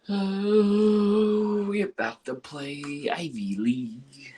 Oh, we're about to play Ivy League.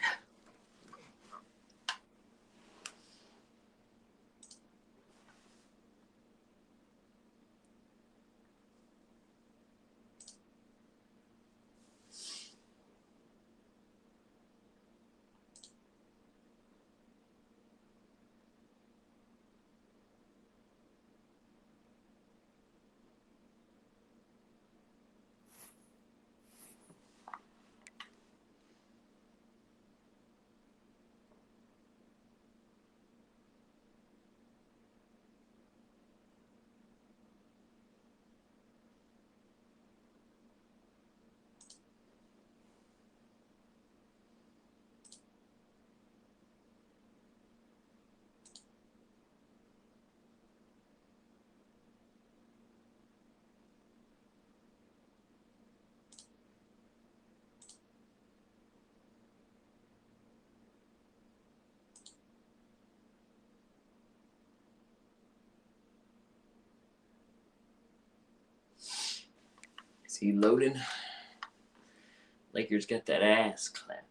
Is he loading? Lakers got that ass clapped.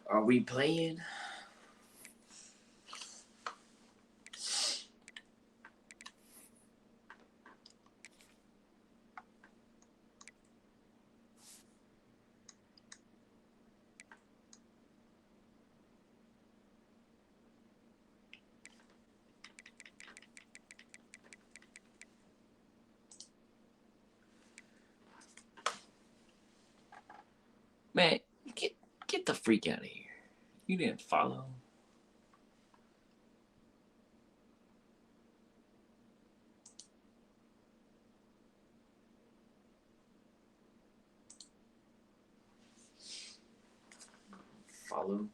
Are we playing? Man, get the freak out of here. You didn't follow. Follow.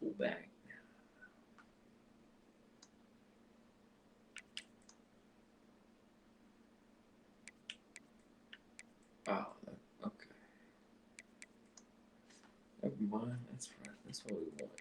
Pull back. Oh, okay. Never mind. That's right. That's what we want.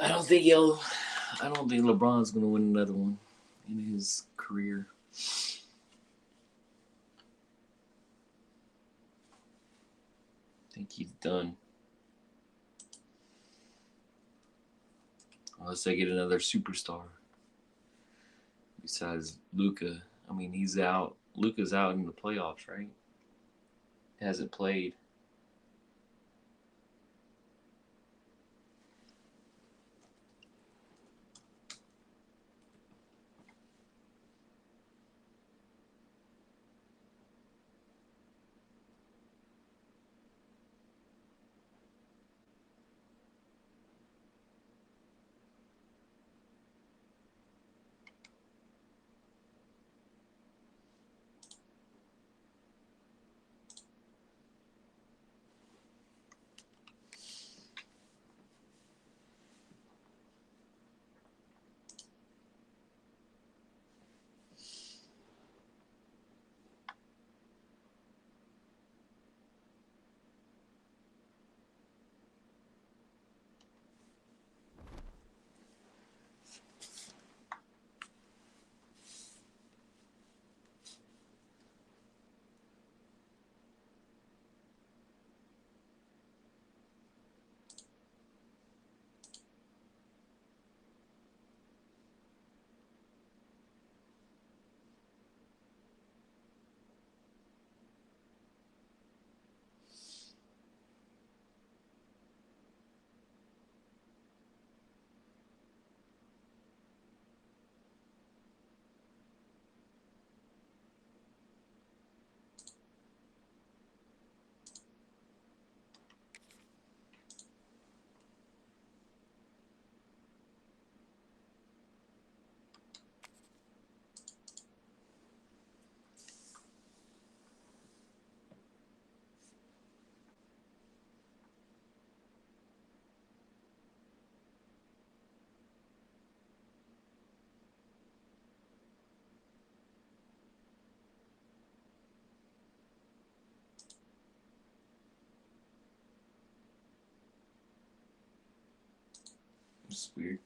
I don't think LeBron's gonna win another one in his career. I think he's done. Unless they get another superstar. Besides Luka. I mean, he's out. Luka's out in the playoffs, right? Hasn't played. It's weird.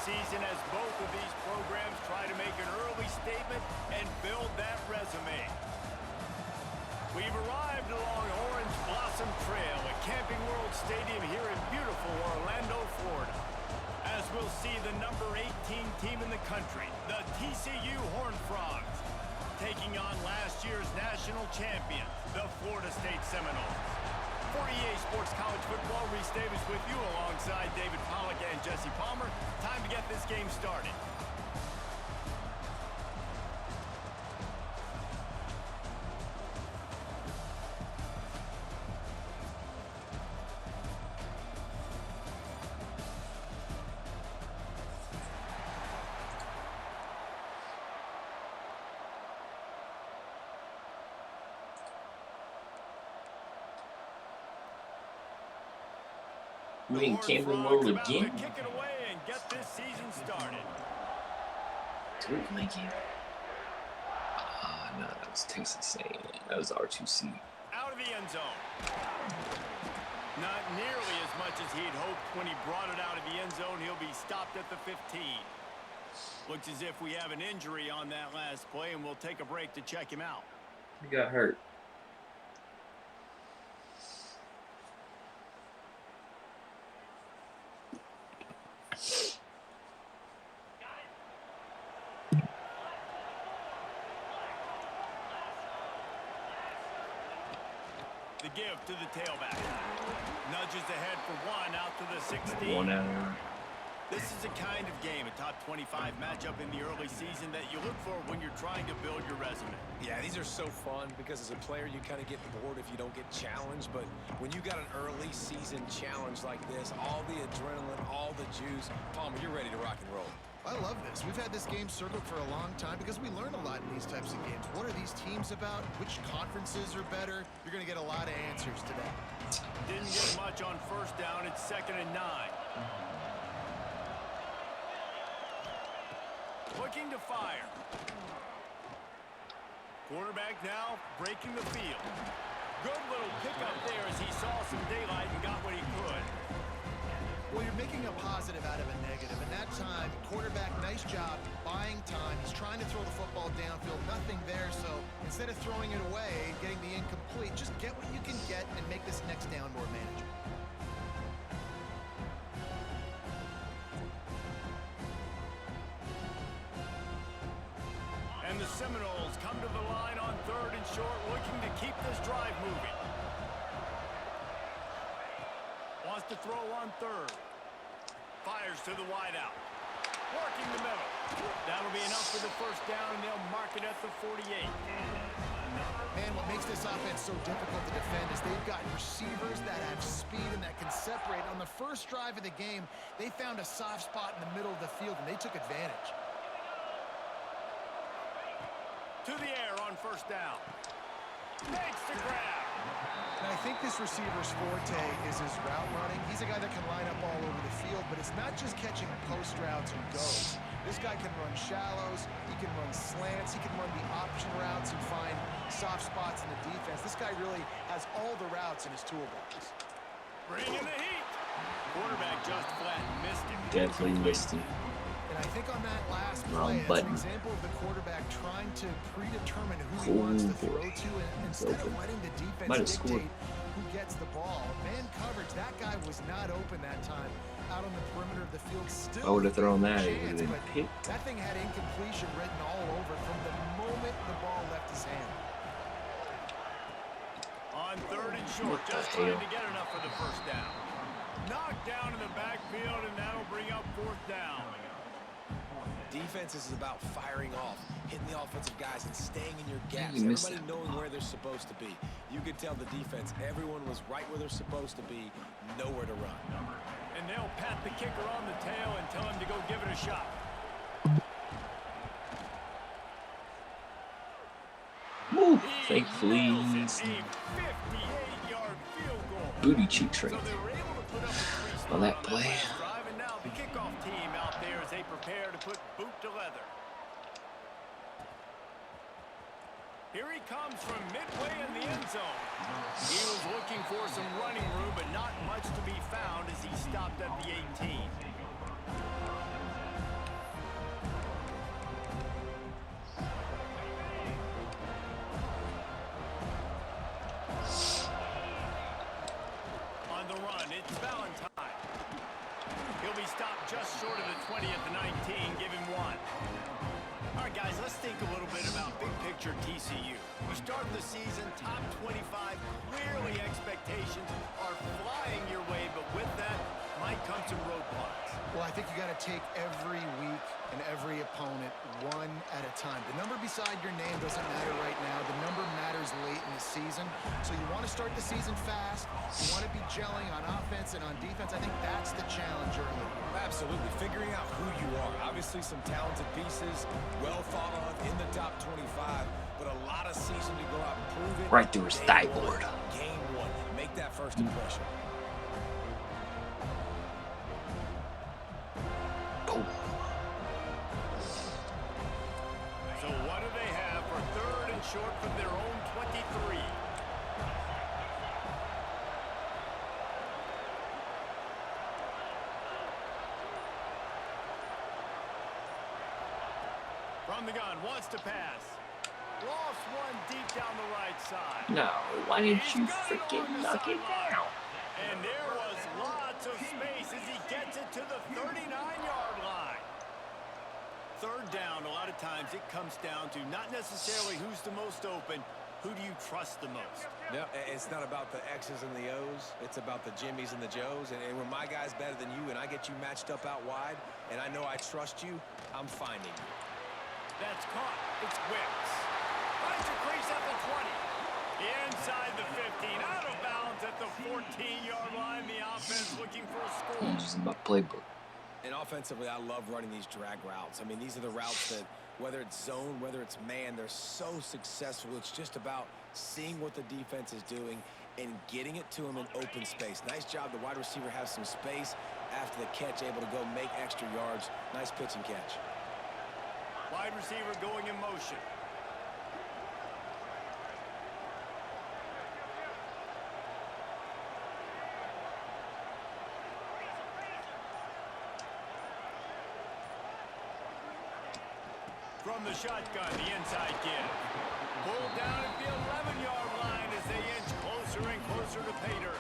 Season as both of these programs try to make an early statement and build that resume. We've arrived along Orange Blossom Trail at Camping World Stadium here in beautiful Orlando, Florida, as we'll see the number 18 team in the country, the TCU Horned Frogs, taking on last year's national champions, the Florida State Seminoles. For EA Sports College Football, Reese Davis with you alongside David Pollack and Jesse Palmer. Time to get this game started. We in Camping World again? Kick it away and get this season started. Did we play again? No, that was Texas A&M. That was R2C. Out of the end zone. Not nearly as much as he'd hoped when he brought it out of the end zone. He'll be stopped at the 15. Looks as if we have an injury on that last play, and we'll take a break to check him out. He got hurt. The give to the tailback. Nudges ahead for one out to the 16. 1 out. This is a kind of game, a top 25 matchup in the early season that you look for when you're trying to build your resume. Yeah, these are so fun because as a player, you kind of get bored if you don't get challenged. But when you got an early season challenge like this, all the adrenaline, all the juice, Palmer, you're ready to rock and roll. I love this. We've had this game circled for a long time because we learn a lot in these types of games. What are these teams about? Which conferences are better? You're going to get a lot of answers today. Didn't get much on first down. It's 2nd and 9. Looking to fire. Quarterback now breaking the field. Good little pickup there as he saw some daylight and got what he could. Well, you're making a positive out of a negative. And that time, quarterback, nice job buying time. He's trying to throw the football downfield. Nothing there. So instead of throwing it away and getting the incomplete, just get what you can get and make this next down more manageable. And the Seminoles come to the line on 3rd and short, looking to keep this drive moving. Wants to throw on 3rd. Fires to the wideout. Working the middle. That'll be enough for the first down, and they'll mark it at the 48. Man, what makes this offense so difficult to defend is they've got receivers that have speed and that can separate. On the first drive of the game, they found a soft spot in the middle of the field, and they took advantage. To the air on first down. Makes the grab. And I think this receiver's forte is his route running. He's a guy that can line up all over the field, but it's not just catching post routes and goes. This guy can run shallows, he can run slants, he can run the option routes and find soft spots in the defense. This guy really has all the routes in his toolbox. Bringing the heat. Quarterback just flat missed him. Definitely missed him. And I think on that last Wrong play, it's button. an example of the quarterback trying to predetermine who he wants to throw to, and instead of letting the defense dictate who gets the ball. Man coverage, that guy was not open that time out on the perimeter of the field. Still, I would have thrown that. It would chance, have but been picked. that thing had incompletion written all over from the moment the ball left his hand. On 3rd and short, just trying to get enough for the first down. Knocked down in the backfield, and that'll bring up 4th down. Defense is about firing off, hitting the offensive guys, and staying in your gaps. You missed Everybody knowing where they're supposed to be. You could tell the defense, everyone was right where they're supposed to be, nowhere to run. And they'll pat the kicker on the tail and tell him to go give it a shot. Woo! Thankfully, A 58-yard field goal. booty cheeks right So they there. were able to put up a 3 On that spot play. last drive, and now the kickoff team out there as they prepare to put boot to leather. Here he comes from midway in the end zone. He was looking for some running room, but not much to be found as he stopped at the 18. On the run, it's Valentine. He'll be stopped just short of the 20 at the 19. Give him 1. All right, guys, let's think a little bit about big picture TCU. We start the season top 25. Clearly, expectations are flying your way, but with that might come some roadblocks. Well, I think you got to take every week and every opponent one at a time. The number beside your name doesn't matter right now. The number matters late in the season. So you want to start the season fast. You want to be gelling on offense and on defense. I think that's the challenge early. Absolutely. Figuring out who you are. Obviously, some talented pieces, well thought of in the top 25, but a lot of season to go out and prove it. Right through his thigh board. Game 1. Make that first impression. Boom. So what do they have for 3rd and short from their own 23? From the gun, wants to pass. Lost one deep down the right side. No, why didn't you freaking knock it down? And there was lots of space as he gets it to the 39-yard line. 3rd down, a lot of times it comes down to not necessarily who's the most open, who do you trust the most? No, it's not about the X's and the O's. It's about the Jimmys and the Joes. And when my guy's better than you and I get you matched up out wide and I know I trust you, I'm finding you. That's caught. It's Wicks. Finds a crease at the 20. Inside the 15. Out of bounds at the 14-yard line. The offense looking for a score. This is my playbook. And offensively, I love running these drag routes. I mean, these are the routes that, whether it's zone, whether it's man, they're so successful. It's just about seeing what the defense is doing and getting it to them in open space. Nice job. The wide receiver has some space after the catch, able to go make extra yards. Nice pitch and catch. Wide receiver going in motion. From the shotgun, the inside give. Pulled down at the 11-yard line as they inch closer and closer to pay dirt.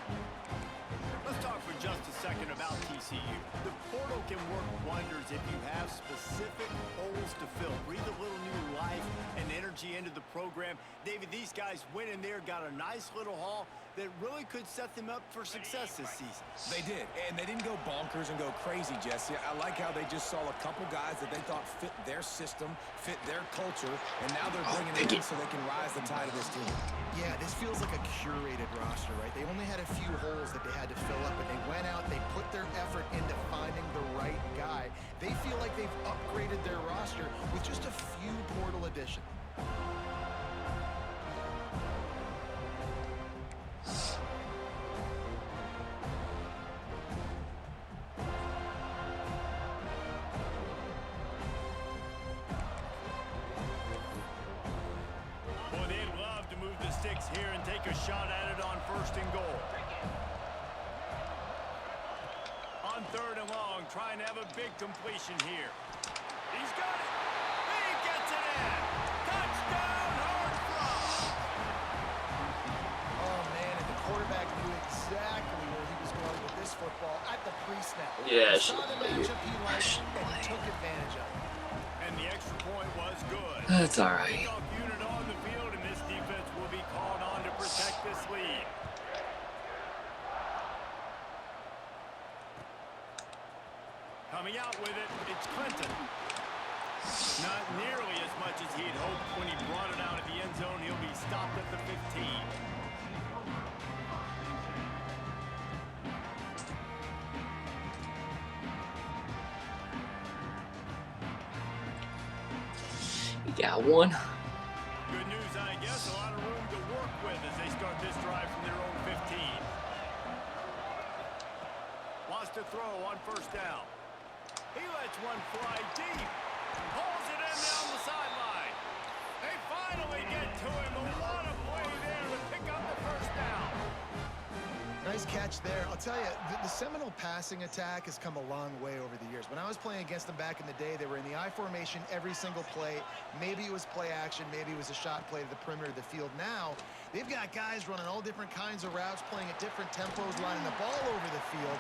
Let's talk for just a second about TCU. The portal can work wonders if you have specific holes to fill. Breathe a little new life and energy into the program. David, these guys went in there, got a nice little haul that really could set them up for success this season. They did, and they didn't go bonkers and go crazy, Jesse. I like how they just saw a couple guys that they thought fit their system, fit their culture, and now they're bringing it in so they can rise the tide of this team. Yeah, this feels like a curated roster, right? They only had a few holes that they had to fill up, and they went out, they put their effort into finding the right guy. They feel like they've upgraded their roster with just a few portal additions. Here and take a shot at it on 1st and goal. On 3rd and long, trying to have a big completion here. He's got it. He gets it in. Touchdown, hard fly. Oh, man, and the quarterback knew exactly where he was going with this football at the pre-snap. Yeah, he saw the matchup he liked, and he took advantage of it. And the extra point was good. That's all right. Unit on the field, and this defense will be called on to protect this lead. Coming out with it, it's Clinton. Not nearly as much as he'd hoped when he brought it out of the end zone. He'll be stopped at the 15. You got one. Good news, I guess. A lot of room to work with as they start this drive from their own 15. Wants to throw on 1st down. He lets one fly deep. Pulls it in down the sideline. They finally get to him. A lot of play there to pick up the 1st down. Nice catch there. I'll tell you, the Seminole passing attack has come a long way over the years. When I was playing against them back in the day, they were in the I formation every single play. Maybe it was play action. Maybe it was a shot play to the perimeter of the field. Now, they've got guys running all different kinds of routes, playing at different tempos, lining the ball over the field.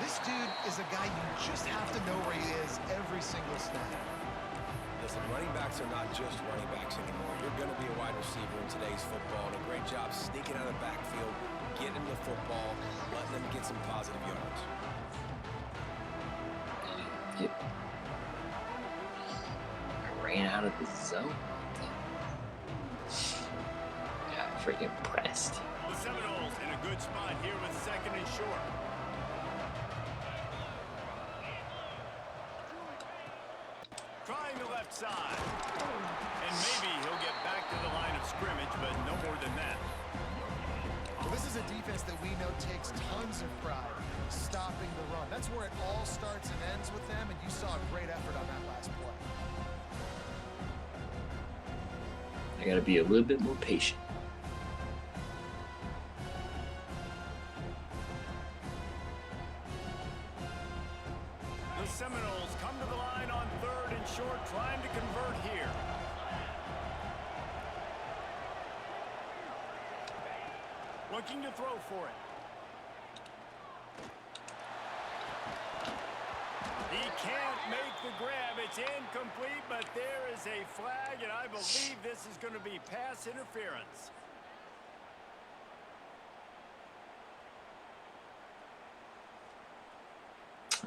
This dude is a guy you just have to know where he is every single snap. Listen, running backs are not just running backs anymore. You're going to be a wide receiver in today's football. And a great job sneaking out of the backfield, getting the football, letting them get some positive yards. Yep. I ran out of the zone. Got freaking pressed. The Seminoles in a good spot here with 2nd and short. Trying the left side. And maybe he'll get back to the line of scrimmage, but no more than that. Well, this is a defense that we know takes tons of pride stopping the run. That's where it all starts and ends with them, and you saw a great effort on that last play. I gotta be a little bit more patient. The Seminoles come to the line on 3rd and short, trying to convert here. Looking to throw for it. He can't make the grab. It's incomplete, but there is a flag, and I believe this is going to be pass interference.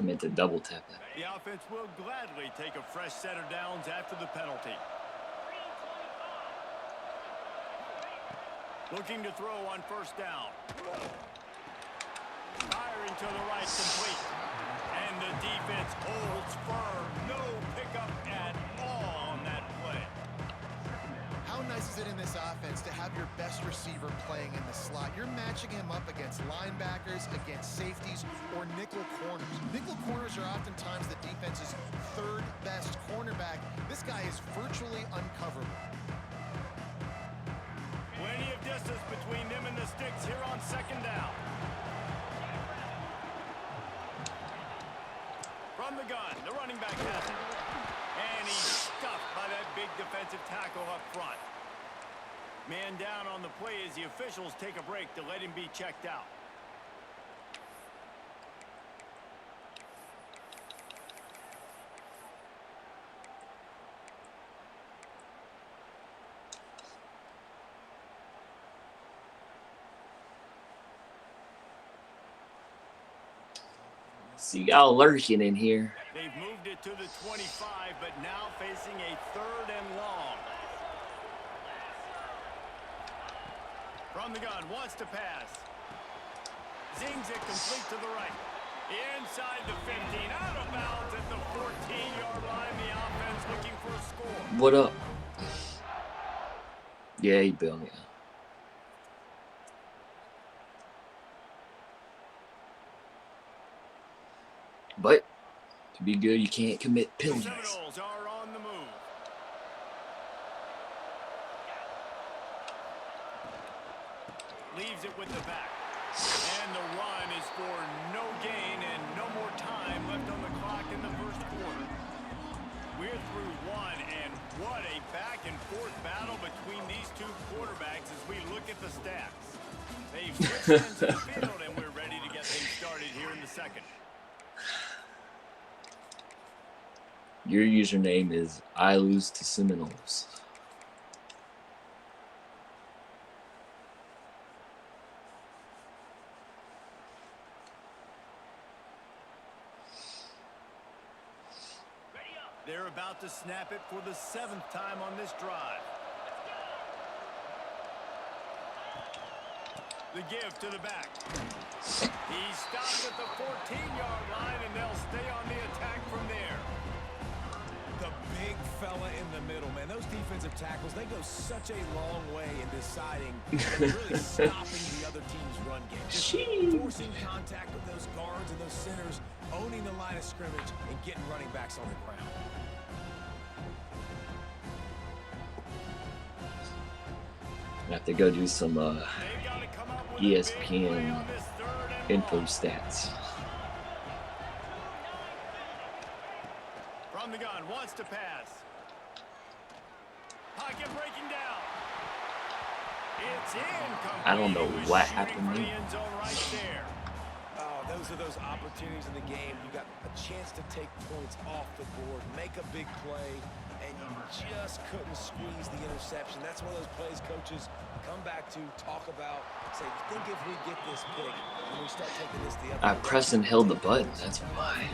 I meant to double tap that. The offense will gladly take a fresh set of downs after the penalty. Looking to throw on first down. Firing to the right, complete. And the defense holds firm. No pickup at all on that play. How nice is it in this offense to have your best receiver playing in the slot? You're matching him up against linebackers, against safeties, or nickel corners. Nickel corners are oftentimes the defense's third best cornerback. This guy is virtually uncoverable. Plenty of distance between them and the sticks here on second down. From the gun, the running back has it. And he's stuffed by that big defensive tackle up front. Man down on the play as the officials take a break to let him be checked out. See y'all lurking in here. They've moved it to the 25, but now facing a 3rd and long. From the gun, wants to pass. Zings it complete to the right. Inside the 15, out of bounds at the 14-yard line. The offense looking for a score. What up? Yeah, he built me. But to be good, you can't commit The penalties. Seminoles are on the move. Leaves it with the back. And the run is for no gain and no more time left on the clock in the first quarter. We're through one, and what a back-and-forth battle between these two quarterbacks as we look at the stats. They've switched ends of the field, and we're ready to get things started here in the second. Your username is I lose to Seminoles. They're about to snap it for the 7th time on this drive. The give to the back. He stopped at the 14-yard line, and they'll stay on the attack from there. The big fella in the middle, man. Those defensive tackles, they go such a long way in deciding and really stopping the other team's run game. Just forcing contact with those guards and those centers, owning the line of scrimmage, and getting running backs on the ground. I have to go do some ESPN info stats. From the gun, wants to pass. Pocket breaking down. It's incomplete. I don't know what happened For the there. end zone right there. Oh, those are those opportunities in the game. You got a chance to take points off the board, make a big play, and you just couldn't squeeze the interception. That's one of those plays coaches come back to, talk about, say, think if we get this pick and we start taking this the other I pressed and held the button. That's why.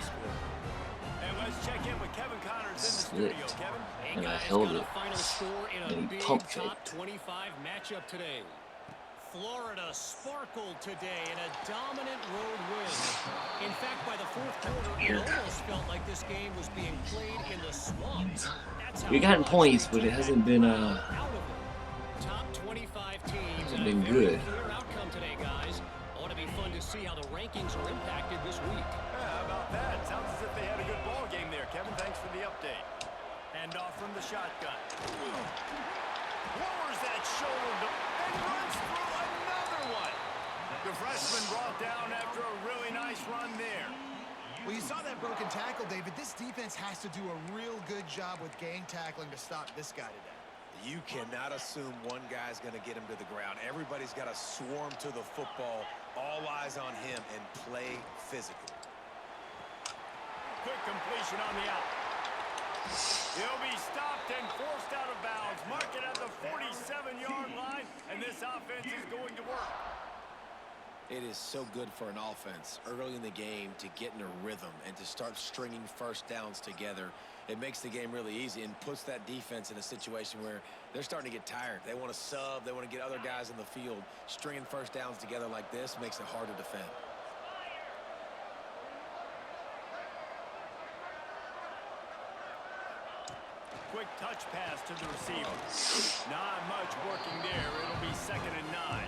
And let's check in with Kevin Connors in the studio. Kevin? And I held it. Final score in a And he big pump top faked. 25 matchup today. Florida sparkled today in a dominant road win. In fact, by the fourth quarter, it almost felt like this game was being played in the swamp. That's how We gotten much points, they but it took hasn't been out of it. Top 25 teams hasn't and been a very good. clear outcome today, guys. Ought to be fun to see how the rankings are impacted this week. Yeah, how about that? Sounds as if they had a good ball game there, Kevin. Thanks for the update. Hand off from the shotgun. Lowers that shoulder and runs through another one. The freshman brought down after a really nice run there. Well, you saw that broken tackle, David. This defense has to do a real good job with gang tackling to stop this guy today. You cannot assume one guy's going to get him to the ground. Everybody's got to swarm to the football, all eyes on him, and play physical. Quick completion on the out. He'll be stopped and forced out of bounds. Mark it at the 47-yard line, and this offense is going to work. It is so good for an offense early in the game to get in a rhythm and to start stringing first downs together. It makes the game really easy and puts that defense in a situation where they're starting to get tired. They want to sub. They want to get other guys in the field. Stringing first downs together like this makes it hard to defend. Quick touch pass to the receiver. Not much working there. It'll be 2nd and 9.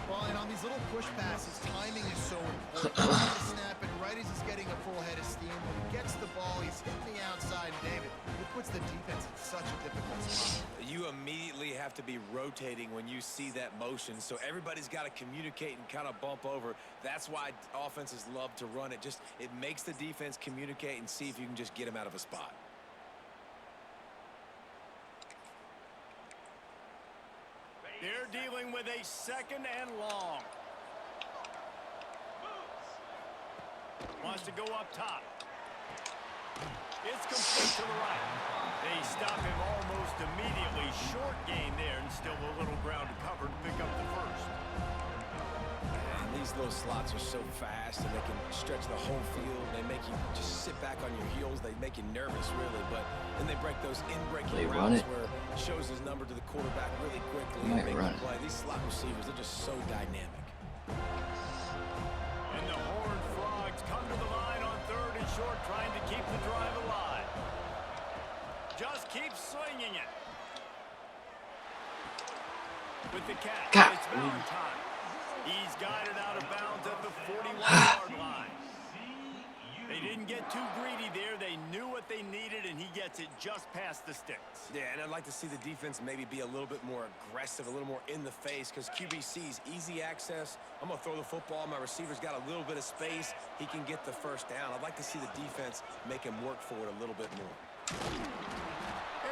Well, and on these little push passes, timing is so important. He's trying to snap it right as he's getting a full head of steam. When he gets the ball, he's hitting the outside, David. It puts the defense in such a difficult spot. You immediately have to be rotating when you see that motion, so everybody's got to communicate and kind of bump over. That's why offenses love to run it. It makes the defense communicate and see if you can just get him out of a spot. They're dealing with a 2nd and long. Wants to go up top. It's complete to the right. They stop him almost immediately. Short gain there, and still a little ground to cover to pick up the first. And these little slots are so fast, and they can stretch the whole field. They make you just sit back on your heels. They make you nervous, really. But then they break those in-breaking routes where it shows his number to the quarterback really quickly and make him play. These slot receivers, they're just so dynamic. And the Horned Frogs come to the line on 3rd and short, trying to keep the drive alive. Just keep slinging it. With the catch, it's Valentine. He's got it out of bounds at the 41-yard line. They didn't get too greedy there. They knew what they needed, and he gets it just past the sticks. Yeah, and I'd like to see the defense maybe be a little bit more aggressive, a little more in the face, because QBC's easy access. I'm going to throw the football. My receiver's got a little bit of space. He can get the first down. I'd like to see the defense make him work for it a little bit more.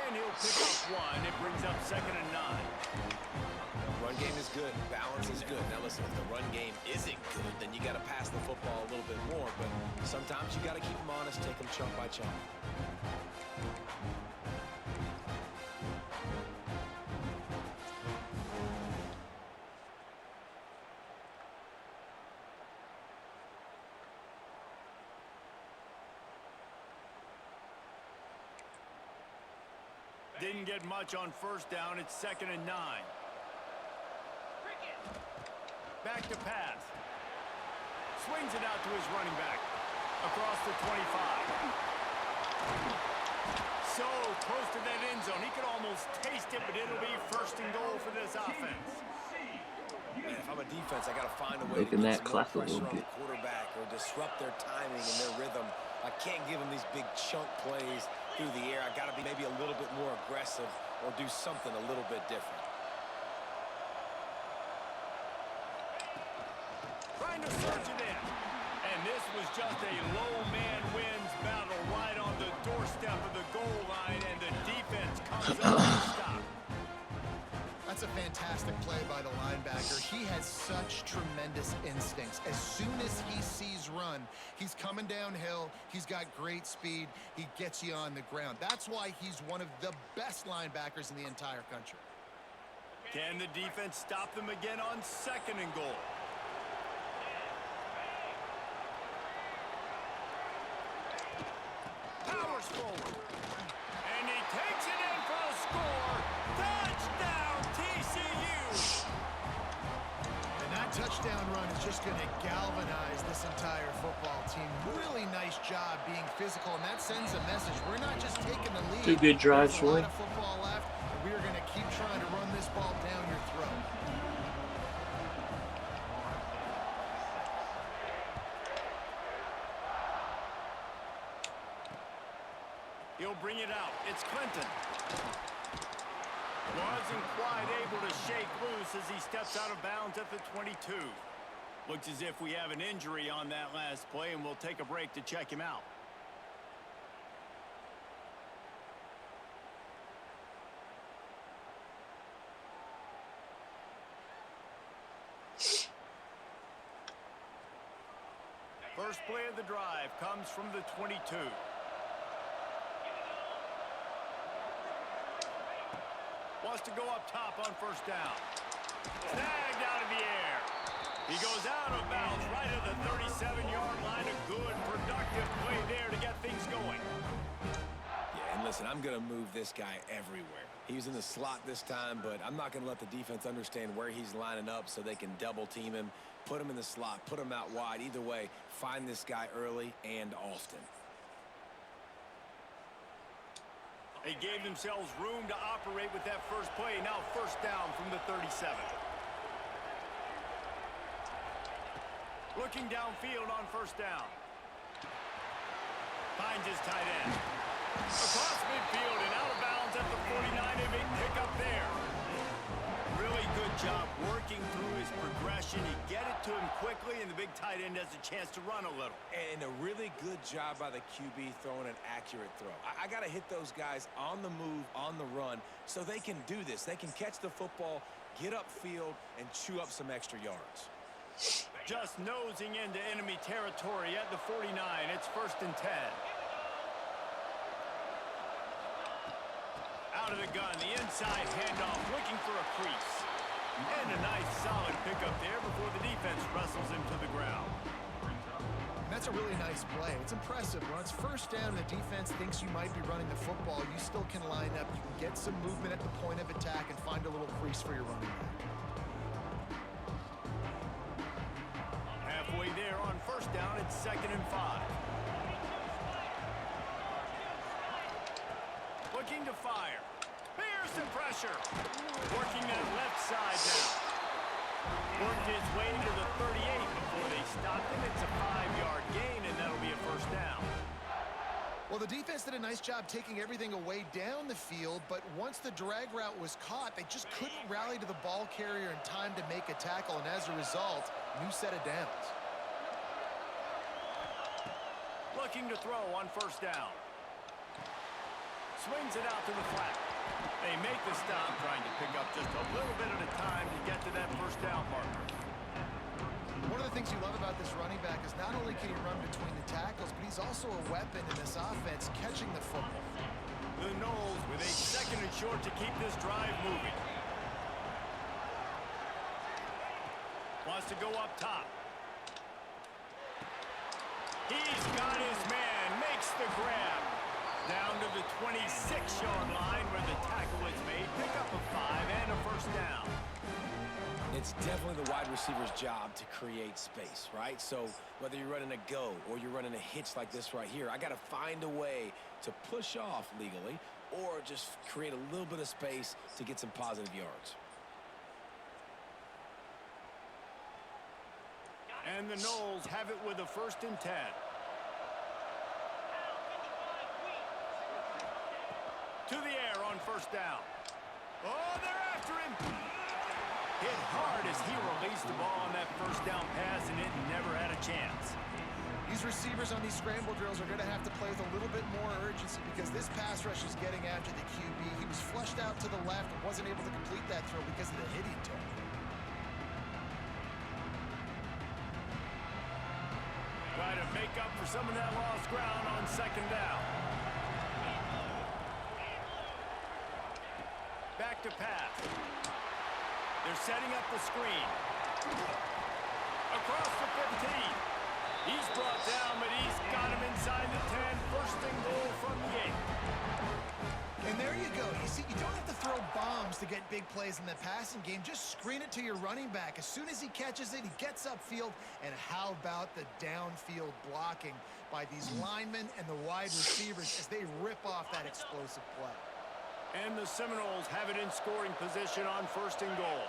And he'll pick up 1. It brings up 2nd and 9. Run game is good. Balance is good. Now listen, if the run game isn't good, then you got to pass the football a little bit more. But sometimes you got to keep them honest, take them chunk by chunk. Didn't get much on first down. It's 2nd and 9. Back to pass. Swings it out to his running back. Across the 25. So close to that end zone. He could almost taste it, but it'll be 1st and goal for this offense. Man, if I'm a defense, I got to find a way Making to that get some more clap a little pressure on bit. the quarterback or disrupt their timing and their rhythm. I can't give them these big chunk plays through the air. I got to be maybe a little bit more aggressive or do something a little bit different. Trying to surge it in. And this was just a low man wins battle right on the doorstep of the goal line, and the defense comes up to stop. That's a fantastic play by the linebacker. He has such tremendous instincts. As soon as he sees run, he's coming downhill. He's got great speed. He gets you on the ground. That's why he's one of the best linebackers in the entire country. Can the defense stop them again on 2nd and goal? Powers forward. And he takes it in for a score. Touchdown, TCU. And that touchdown run is just going to galvanize this entire football team. Really nice job being physical, and that sends a message. We're not just taking the lead. 2 good drives There's a for lot him. of football left, and we are going to keep trying to run this ball down your throat. He'll bring it out. It's Clinton. Wasn't quite able to shake loose as he steps out of bounds at the 22. Looks as if we have an injury on that last play, and we'll take a break to check him out. First play of the drive comes from the 22. Wants to go up top on first down. Snagged out of the air. He goes out of bounds right at the 37-yard line. A good, productive play there to get things going. Yeah, and listen, I'm going to move this guy everywhere. He was in the slot this time, but I'm not going to let the defense understand where he's lining up so they can double team him, put him in the slot, put him out wide. Either way, find this guy early and often. They gave themselves room to operate with that first play. Now first down from the 37. Looking downfield on first down. Finds his tight end. Across midfield and out of bounds at the 49. A big pickup there. Really good job working through his progression. You get it to him quickly, and the big tight end has a chance to run a little. And a really good job by the QB throwing an accurate throw. I got to hit those guys on the move, on the run, so they can do this. They can catch the football, get upfield, and chew up some extra yards. Just nosing into enemy territory at the 49. It's first and 10. Out of the gun, the inside handoff, looking for a crease. And a nice solid pickup there before the defense wrestles him to the ground. And that's a really nice play. It's impressive. When it's first down and the defense thinks you might be running the football, you still can line up. You can get some movement at the point of attack and find a little crease for your running back. Halfway there on first down, it's 2nd and 5. Looking to fire. Here's some pressure. Working that left side now. Worked his way to the 38 before they stopped him. It's a 5-yard gain, and that'll be a first down. Well, the defense did a nice job taking everything away down the field, but once the drag route was caught, they just couldn't rally to the ball carrier in time to make a tackle, and as a result, new set of downs. Looking to throw on first down. Swings it out to the flat. They make the stop, trying to pick up just a little bit at a time to get to that first down marker. One of the things you love about this running back is not only can he run between the tackles, but he's also a weapon in this offense, catching the football. The Noles with a 2nd and short to keep this drive moving. Wants to go up top. He's got his man, makes the grab. Down to the 26-yard line where the tackle is made. Pick up a 5 and a first down. It's definitely the wide receiver's job to create space, right? So whether you're running a go or you're running a hitch like this right here, I got to find a way to push off legally or just create a little bit of space to get some positive yards. And the Noles have it with a 1st and 10. To the air on first down. Oh, they're after him. Hit hard as he released the ball on that first down pass, and it never had a chance. These receivers on these scramble drills are going to have to play with a little bit more urgency because this pass rush is getting after the QB. He was flushed out to the left and wasn't able to complete that throw because of the hit he took. Try to make up for some of that lost ground on second down. Back to pass. They're setting up the screen. Across the 15. He's brought down, but he's got him inside the 10. First and goal from the 8. And there you go. You see, you don't have to throw bombs to get big plays in the passing game. Just screen it to your running back. As soon as he catches it, he gets upfield. And how about the downfield blocking by these linemen and the wide receivers as they rip off that explosive play. And the Seminoles have it in scoring position on first and goal.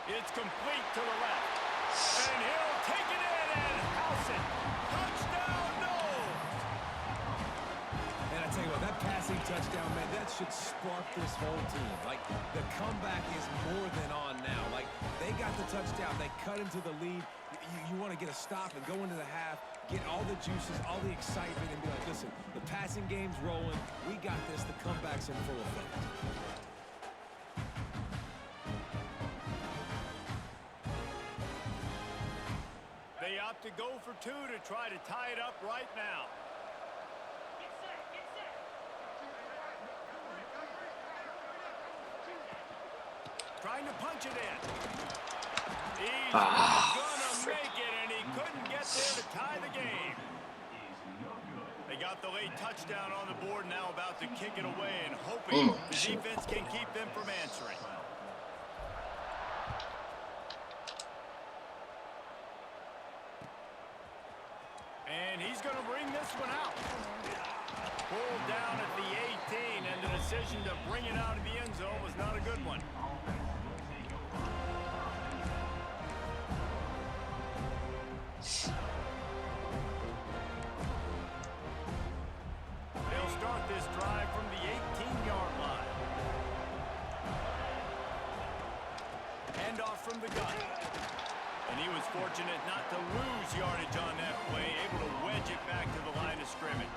It's complete to the left. And he'll take it in and house it. Touchdown, Noles! And I tell you what, that passing touchdown, man, that should spark this whole team. Like, the comeback is more than on now. Like, they got the touchdown. They cut into the lead. You want to get a stop and go into the half, get all the juices, all the excitement, and be like, listen, the passing game's rolling. We got this. The comeback's in full effect. They opt to go for 2 to try to tie it up right now. Tries trying to punch it in. He's gonna make it, and he couldn't get there to tie the game. They got the late touchdown on the board, now about to kick it away and hoping the defense can keep them from answering. And he's going to bring this one out. Pulled down at the 18, and the decision to bring it out of the end zone was not a good one. They'll start this drive from the 18-yard line. Hand off from the gun. And he was fortunate not to lose yardage on that play, able to wedge it back to the line of scrimmage.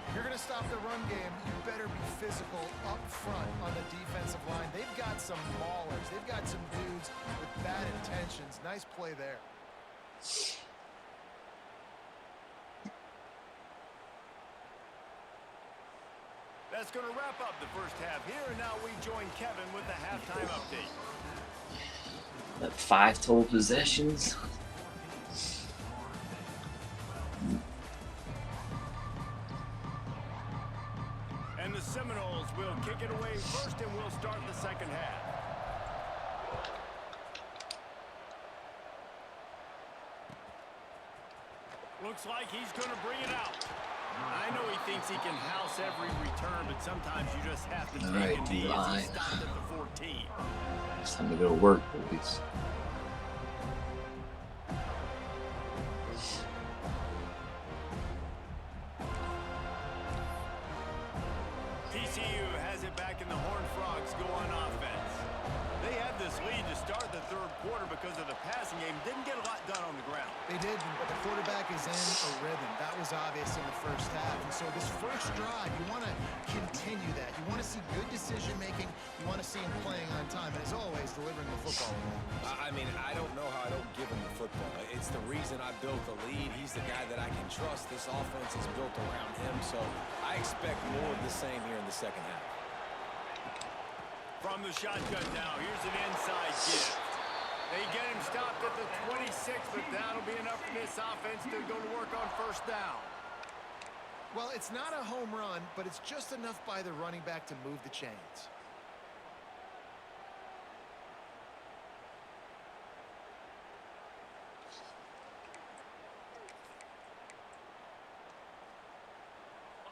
If you're going to stop the run game, you better be physical up front on the defensive line. They've got some maulers. They've got some dudes with bad intentions. Nice play there. That's going to wrap up the first half here, and now we join Kevin with the halftime update. 5 total possessions. And the Seminoles will kick it away first, and we'll start the second half. Looks like he's going to bring it out. I know he thinks he can house every return, but sometimes you just have to take a knee as he stopped at the 14. It's time to go to work, boys. TCU has it back, and the Horned Frogs go on offense. They had this lead to start the third quarter because of the passing game. Didn't get a lot done on the ground. They did, but the quarterback is in a rhythm. That was obvious in the first half. And so this first drive, you want to continue that. You want to see good decision-making. You want to see him playing on time. And as always, delivering the football. I mean, I don't know how I don't give him the football. It's the reason I built the lead. He's the guy that I can trust. This offense is built around him. So I expect more of the same here in the second half. From the shotgun now, here's an inside give. They get him stopped at the 26, but that'll be enough for this offense to go to work on first down. Well, it's not a home run, but it's just enough by the running back to move the chains.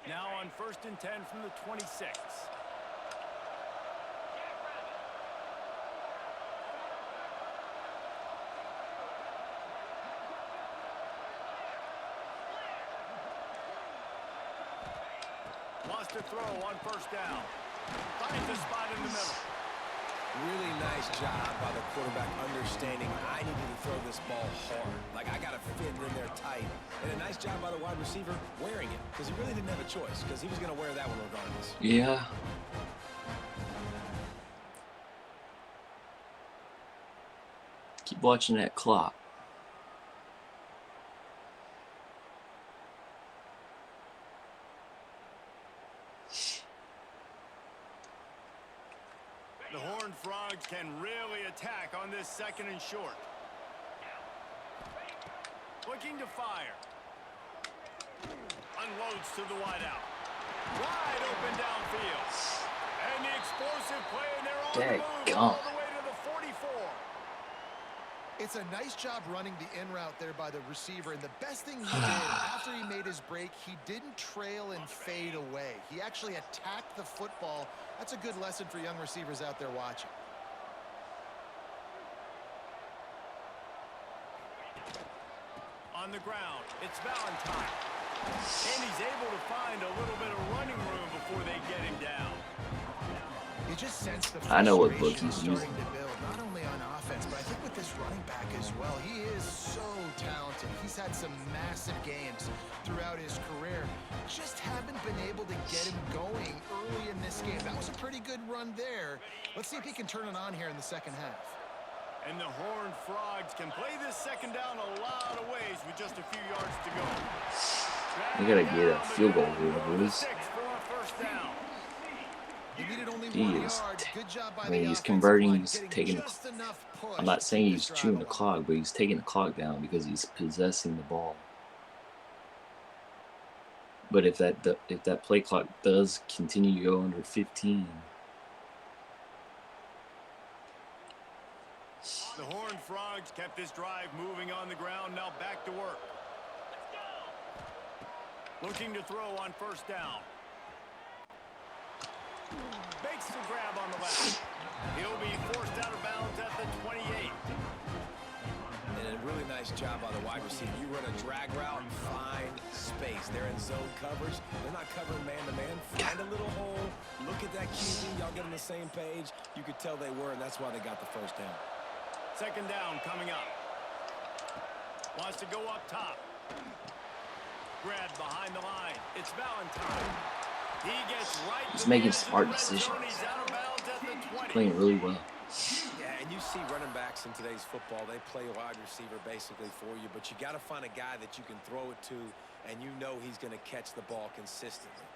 Now on 1st and 10 from the 26. Wants to throw on first down. Finds a spot in the middle. Really nice job by the quarterback understanding I needed to throw this ball hard. Like, I got to fit it in there tight. And a nice job by the wide receiver wearing it, because he really didn't have a choice, because he was going to wear that one regardless. Yeah. Keep watching that clock. The Horned Frogs can really attack on this 2nd and short. Looking to fire. Unloads to the wideout. Wide open downfield. And the explosive play, and they're on the move all the way to the 44. It's a nice job running the in route there by the receiver, and the best thing he did after he made his break, he didn't trail and fade away. He actually attacked the football. That's a good lesson for young receivers out there watching. On the ground, it's Valentine. And he's able to find a little bit of running room before they get him down. You just sense the I know what frustration book he's starting using. to build, not only on offense, but I think with this running back as well. He is so talented. He's had some massive games throughout his career. Just haven't been able to get him going early in this game. That was a pretty good run there. Let's see if he can turn it on here in the second half. And the Horned Frogs can play this second down a lot of ways with just a few yards to go. We gotta get a field goal here, boys. 6 for a first down. He needed only He 1 is. yard. Good job by I mean, the he's offensive converting. line, He's getting taking. just enough push I'm not to saying keep he's this drive chewing the alive. clock, but he's taking the clock down because he's possessing the ball. But if that play clock does continue to go under 15, The Horned Frogs kept this drive moving on the ground. Now back to work. Looking to throw on first down. Makes the grab on the left. He'll be forced out of bounds at the 28. And a really nice job by the wide receiver. You run a drag route, find space. They're in zone coverage. They're not covering man-to-man. Find a little hole. Look at that QB. Y'all get on the same page. You could tell they were, and that's why they got the first down. Second down coming up. Wants to go up top. Grabbed behind the line. It's Valentine. He gets right. he's making smart decisions. He's out of bounds at the 20. Playing really well. Yeah, and you see running backs in today's football, they play wide receiver basically for you, but you got to find a guy that you can throw it to, and you know he's going to catch the ball consistently.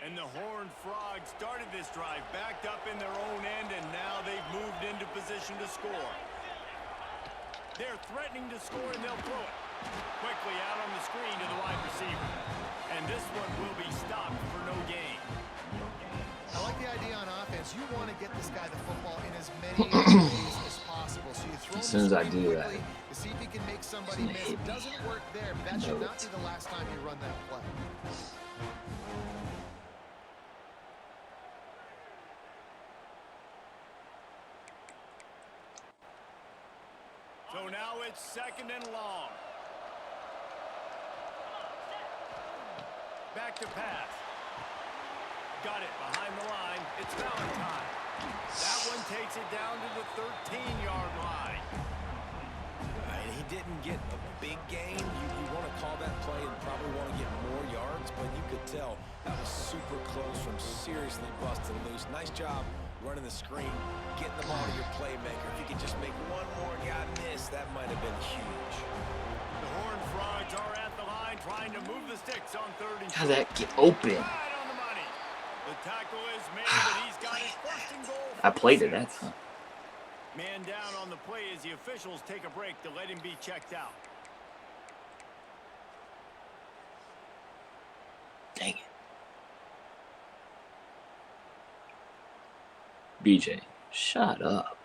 And the Horned Frogs started this drive backed up in their own end, and now they've moved into position to score. They're threatening to score, and they'll throw it. Quickly out on the screen to the wide receiver. And this one will be stopped for no gain. I like the idea on offense. You want to get this guy the football in as many ways as possible. So you throw As soon as I do that, quickly to see if he can make somebody miss. It doesn't work there, but that should not be the last time you run that play. So now it's second and long. Back to pass. Got it behind the line. It's Valentine. That one takes it down to the 13-yard line. And he didn't get a big gain. You want to call that play and probably want to get more yards, but you could tell that was super close from seriously busting loose. Nice job running the screen, getting the ball to your playmaker. If you could just make one more guy miss, that might have been huge. The Horned Frogs are at the line trying to move the sticks on third and How'd that get open? right on the money. The tackle is made, but he's got his first and goal. I played it that time. Man down on the play as the officials take a break to let him be checked out. Dang it. BJ, shut up.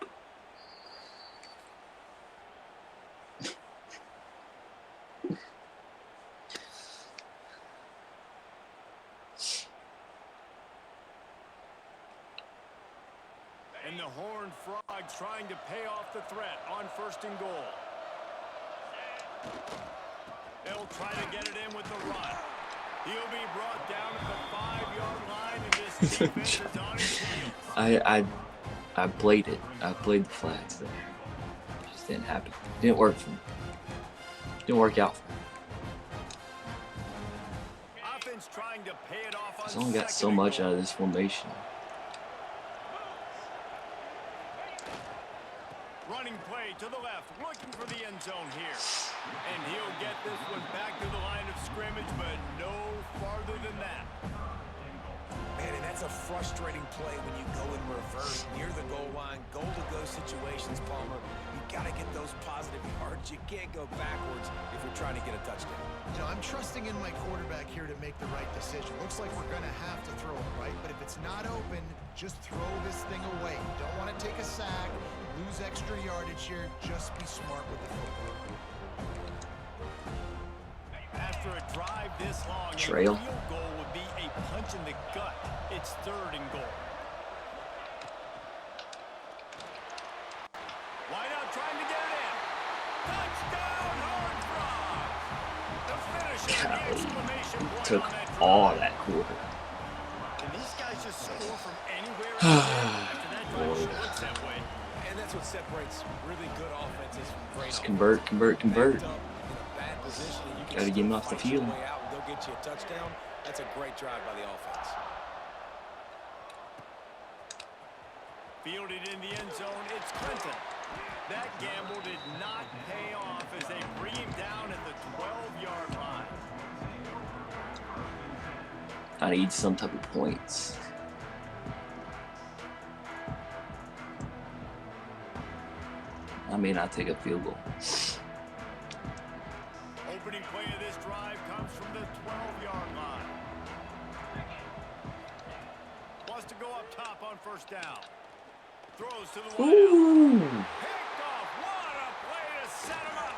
And the Horned Frogs trying to pay off the threat on first and goal. They'll try to get it in with the run. He'll be brought down at the 5-yard line, and this defense is on his heels. I played it. I played the flags there. It just didn't happen. Didn't work for me. Didn't work out for me. Offense trying to pay it off on He's only got so second and much goal. out of this formation. Running play to the left, looking for the end zone here. And he'll get this one back to the line of scrimmage, but no farther than that. Man, and that's a frustrating play when you go in reverse near the goal line, goal-to-go situations, Palmer. You got to get those positive yards. You can't go backwards if you're trying to get a touchdown. You know, I'm trusting in my quarterback here to make the right decision. Looks like we're going to have to throw it, right? But if it's not open, just throw this thing away. You don't want to take a sack, lose extra yardage here. Just be smart with the football. After a drive this long, Trail. a field goal would be a punch in the gut. It's third and goal. Wide out trying to get it in. Touchdown, Horned Frogs. The finisher, the exclamation point Took on that drive. all that quarter. Can these guys just score from anywhere after that drive sure looks that way? And that's what separates really good offenses from great Just offenses. convert. Backed up in a bad position, and you can Gotta get still him off the fight your field. way out and they'll get you a touchdown. That's a great drive by the offense. Fielded in the end zone, it's Clinton. That gamble did not pay off as they bring him down at the 12-yard line. I need some type of points. I may not take a field goal. Opening play of this drive comes from the 12-yard line. Wants to go up top on first down. Throws to the Ooh, picked off. What a play to set him up.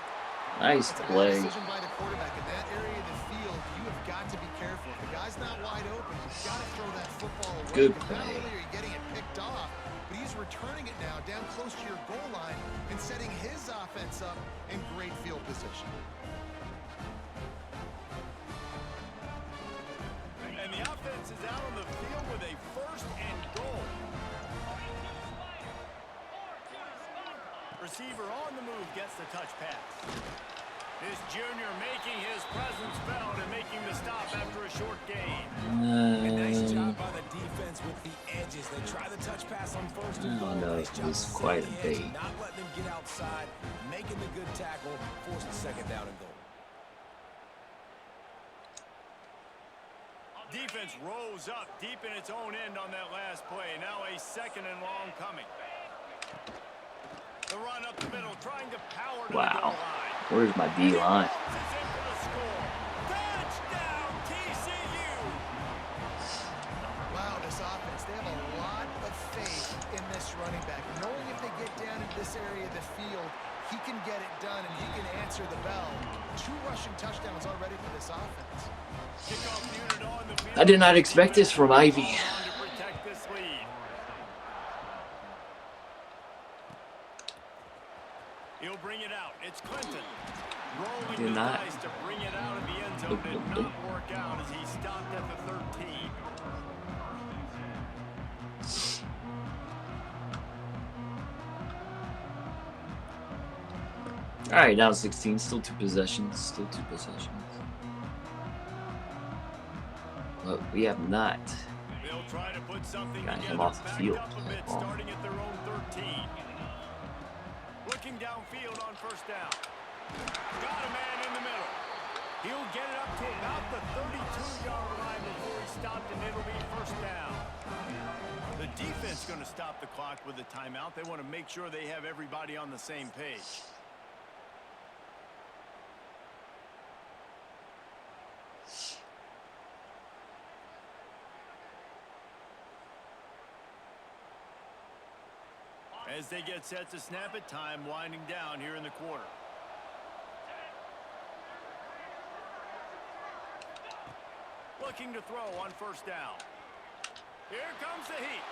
nice It's a bad play. decision by the quarterback. In that area of the field, you have got to be careful. If the guy's not wide open, you've got to throw that football away. Good 'Cause not play. only are you getting it picked off, but he's returning it now down close to your goal line and setting his offense up in great field position. And the offense is out on the field with a first and goal. Receiver on the move gets the touch pass. This junior making his presence felt and making the stop after a short gain. A nice job by the defense with the edges. They try the touch pass on first and goal. Oh, no, Nice job it's setting quite a the edge, bait. not letting them get outside, making the good tackle, forcing second down and goal. Defense rose up deep in its own end on that last play. Now a second and long coming. The run up the middle, trying to power to the Wow. goal line. Where's my D line? Touchdown, TCU! Wow, this offense, they have a lot of faith in this running back. Knowing if they get down in this area of the field, he can get it done and he can answer the bell. 2 rushing touchdowns already for this offense. Kickoff unit on the field. I did not expect this from Ivy. To protect this lead. He'll bring it out. It's Clinton. Rolling Did the not. dice to bring it out of the end zone. Did not work out as he stopped at the 13. All right, now 16. Still 2 possessions. Still 2 possessions. But we have not. They'll try to put something Got him together, off the backed field. up a bit, Oh. starting at their own 13. Looking downfield on first down. Got a man in the middle. He'll get it up to about the 32-yard line before he stopped, and it'll be first down. The defense going to stop the clock with a timeout. They want to make sure they have everybody on the same page. As they get set to snap it, time winding down here in the quarter. Looking to throw on first down. Here comes the heat.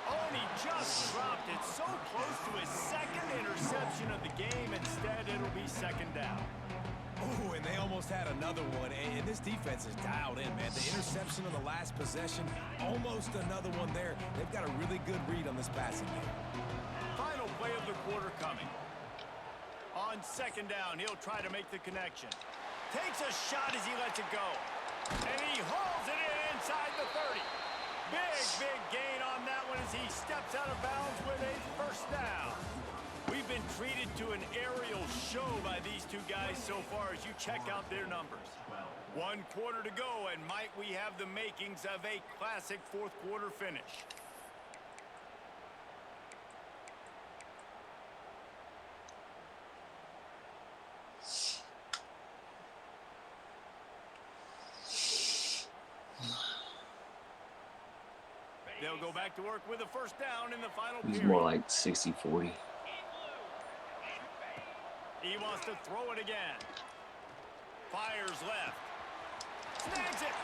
Oh, and he just dropped it so close to his second interception of the game. Instead, it'll be second down. Oh, and they almost had another one, and this defense is dialed in, man. The interception on the last possession, almost another one there. They've got a really good read on this passing game. Final play of the quarter coming. On second down, he'll try to make the connection. Takes a shot as he lets it go. And he hauls it in inside the 30. Big gain on that one as he steps out of bounds with a first down. We've been treated to an aerial show by these two guys so far as you check out their numbers. 1 quarter to go, and might we have the makings of a classic fourth quarter finish. They'll go back to work with a first down in the final He's period. more like 60-40. He wants to throw it again. Fires left. Snags it.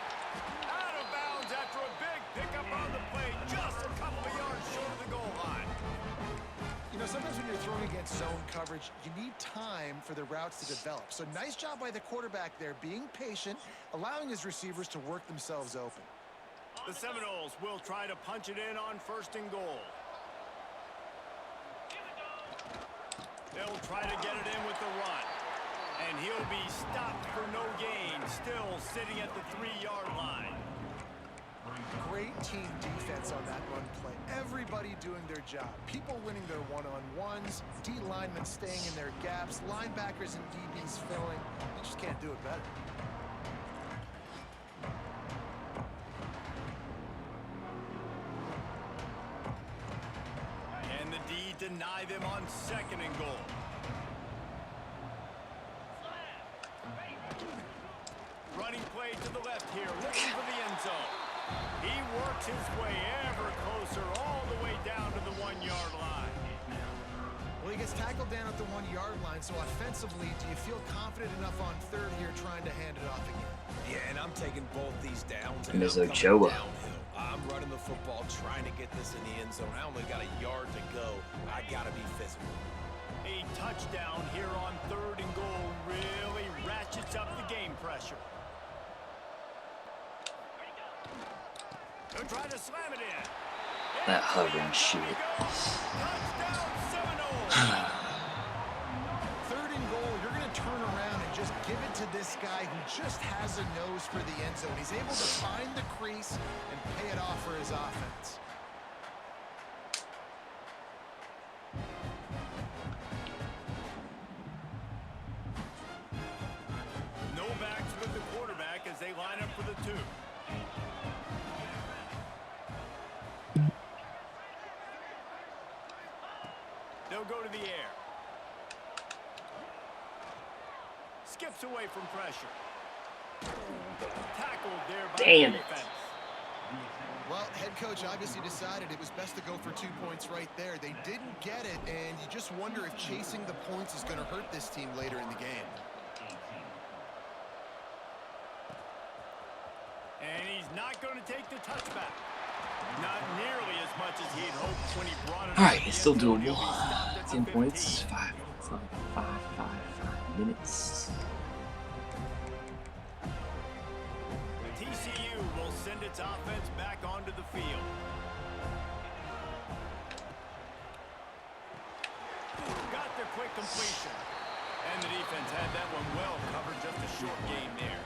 Out of bounds after a big pickup on the play. Just a couple of yards short of the goal line. You know, sometimes when you're throwing against zone coverage, you need time for the routes to develop. So nice job by the quarterback there, being patient, allowing his receivers to work themselves open. The Seminoles will try to punch it in on first and goal. They'll try to get it in with the run. And he'll be stopped for no gain, still sitting at the 3-yard line. Great team defense on that run play. Everybody doing their job. People winning their one-on-ones, D linemen staying in their gaps, linebackers and DBs filling. You just can't do it better. And the D deny them on 2nd and goal. Running play to the left here, looking for the end zone. He works his way ever closer, all the way down to the 1-yard line. Well, he gets tackled down at the 1-yard line, so offensively, do you feel confident enough on 3rd here trying to hand it off again? Yeah, and I'm taking both these downs. And there's I'm Ochoa. coming downhill. I'm running the football, trying to get this in the end zone. I only got a yard to go. I got to be physical. A touchdown here on 3rd and goal really ratchets up the game pressure. They'll try to slam it in. That hovering shit. Touchdown Seminoles. 3rd and goal, you're going to turn around and just give it to this guy who just has a nose for the end zone. He's able to find the crease and pay it off for his offense. No backs with the quarterback as they line up for the 2. They'll go to the air. Skips away from pressure. Tackled there by Damn the it. defense. Well, head coach obviously decided it was best to go for 2 points right there. They didn't get it, and you just wonder if chasing the points is going to hurt this team later in the game. And he's not going to take the touchback. Not nearly as much as he had hoped when he brought it up. Alright, it's still He'll be doable. stopped at the 10 points. 15. 5 minutes. TCU will send its offense back onto the field. Got the quick completion. And the defense had that one well covered. Just a short game there.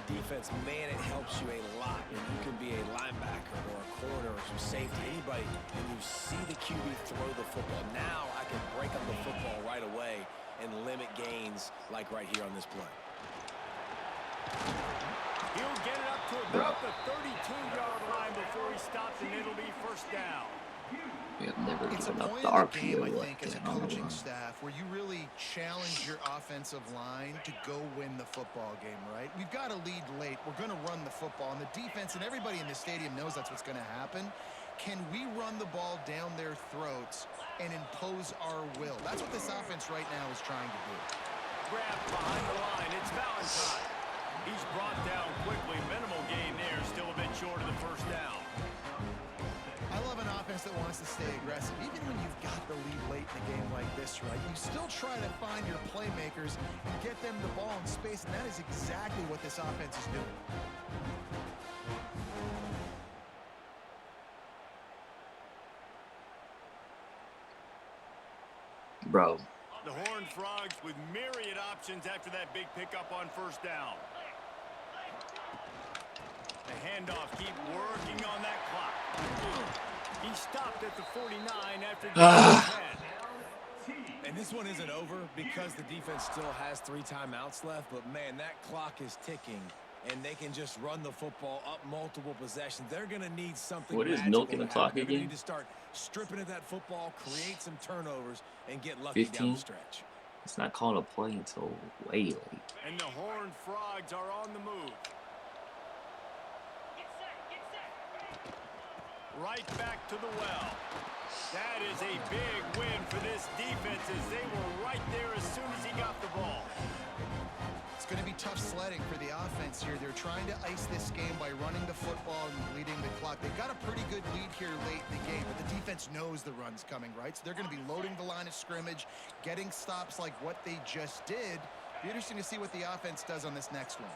Defense, man, it helps you a lot when you can be a linebacker or a corner or some safety, anybody, and you see the QB throw the football. Now I can break up the football right away and limit gains like right here on this play. He'll get it up to about the 32-yard line before he stops, and it'll be 1st down. We have never It's a given up point the in the game, I RPO think, as a coaching staff, where you really challenge your offensive line to go win the football game, right? We've got to lead late. We're going to run the football, and the defense and everybody in the stadium knows that's what's going to happen. Can we run the ball down their throats and impose our will? That's what this offense right now is trying to do. Grab behind the line. It's Valentine. He's brought down quickly. Minimal gain there. Still a bit short of the 1st down. I love an offense that wants to stay aggressive. Even when you've got the lead late in a game like this, right, you still try to find your playmakers and get them the ball in space, and that is exactly what this offense is doing. Bro. The Horned Frogs with myriad options after that big pickup on 1st down. The handoff, keep working on that clock. He stopped at the 49 after the 10. And this one isn't over because the defense still has 3 timeouts left, but man, that clock is ticking, and they can just run the football up multiple possessions. They're going to need something. What is magical milking the to clock happen. They're again? going to need to start stripping at that football, create some turnovers, and get lucky 15? down the stretch. It's not calling a play until way late. And the Horned Frogs are on the move. Right back to the well. That is a big win for this defense as they were right there as soon as he got the ball. It's going to be tough sledding for the offense here. They're trying to ice this game by running the football and bleeding the clock. They've got a pretty good lead here late in the game, but the defense knows the run's coming, right? So they're going to be loading the line of scrimmage, getting stops like what they just did. Be interesting to see what the offense does on this next one.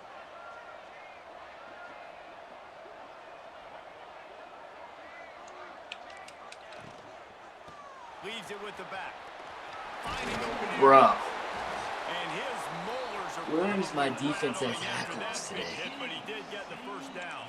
Leaves it with the back. Finding open Bruh. And his molars are Where's my defense at after that tackles big today? hit, but he did get the 1st down.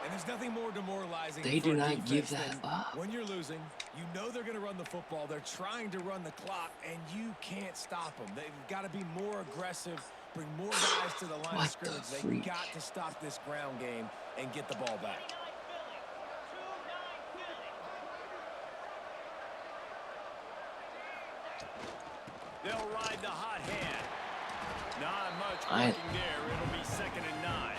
And there's nothing more demoralizing They for do a not give defense that than up. when you're losing, you know they're going to run the football. They're trying to run the clock, and you can't stop them. They've got to be more aggressive, bring more guys to the line of What the scrimmage. They've freak? got to stop this ground game and get the ball back. They'll ride the hot hand. Not much working there. It'll be 2nd and 9.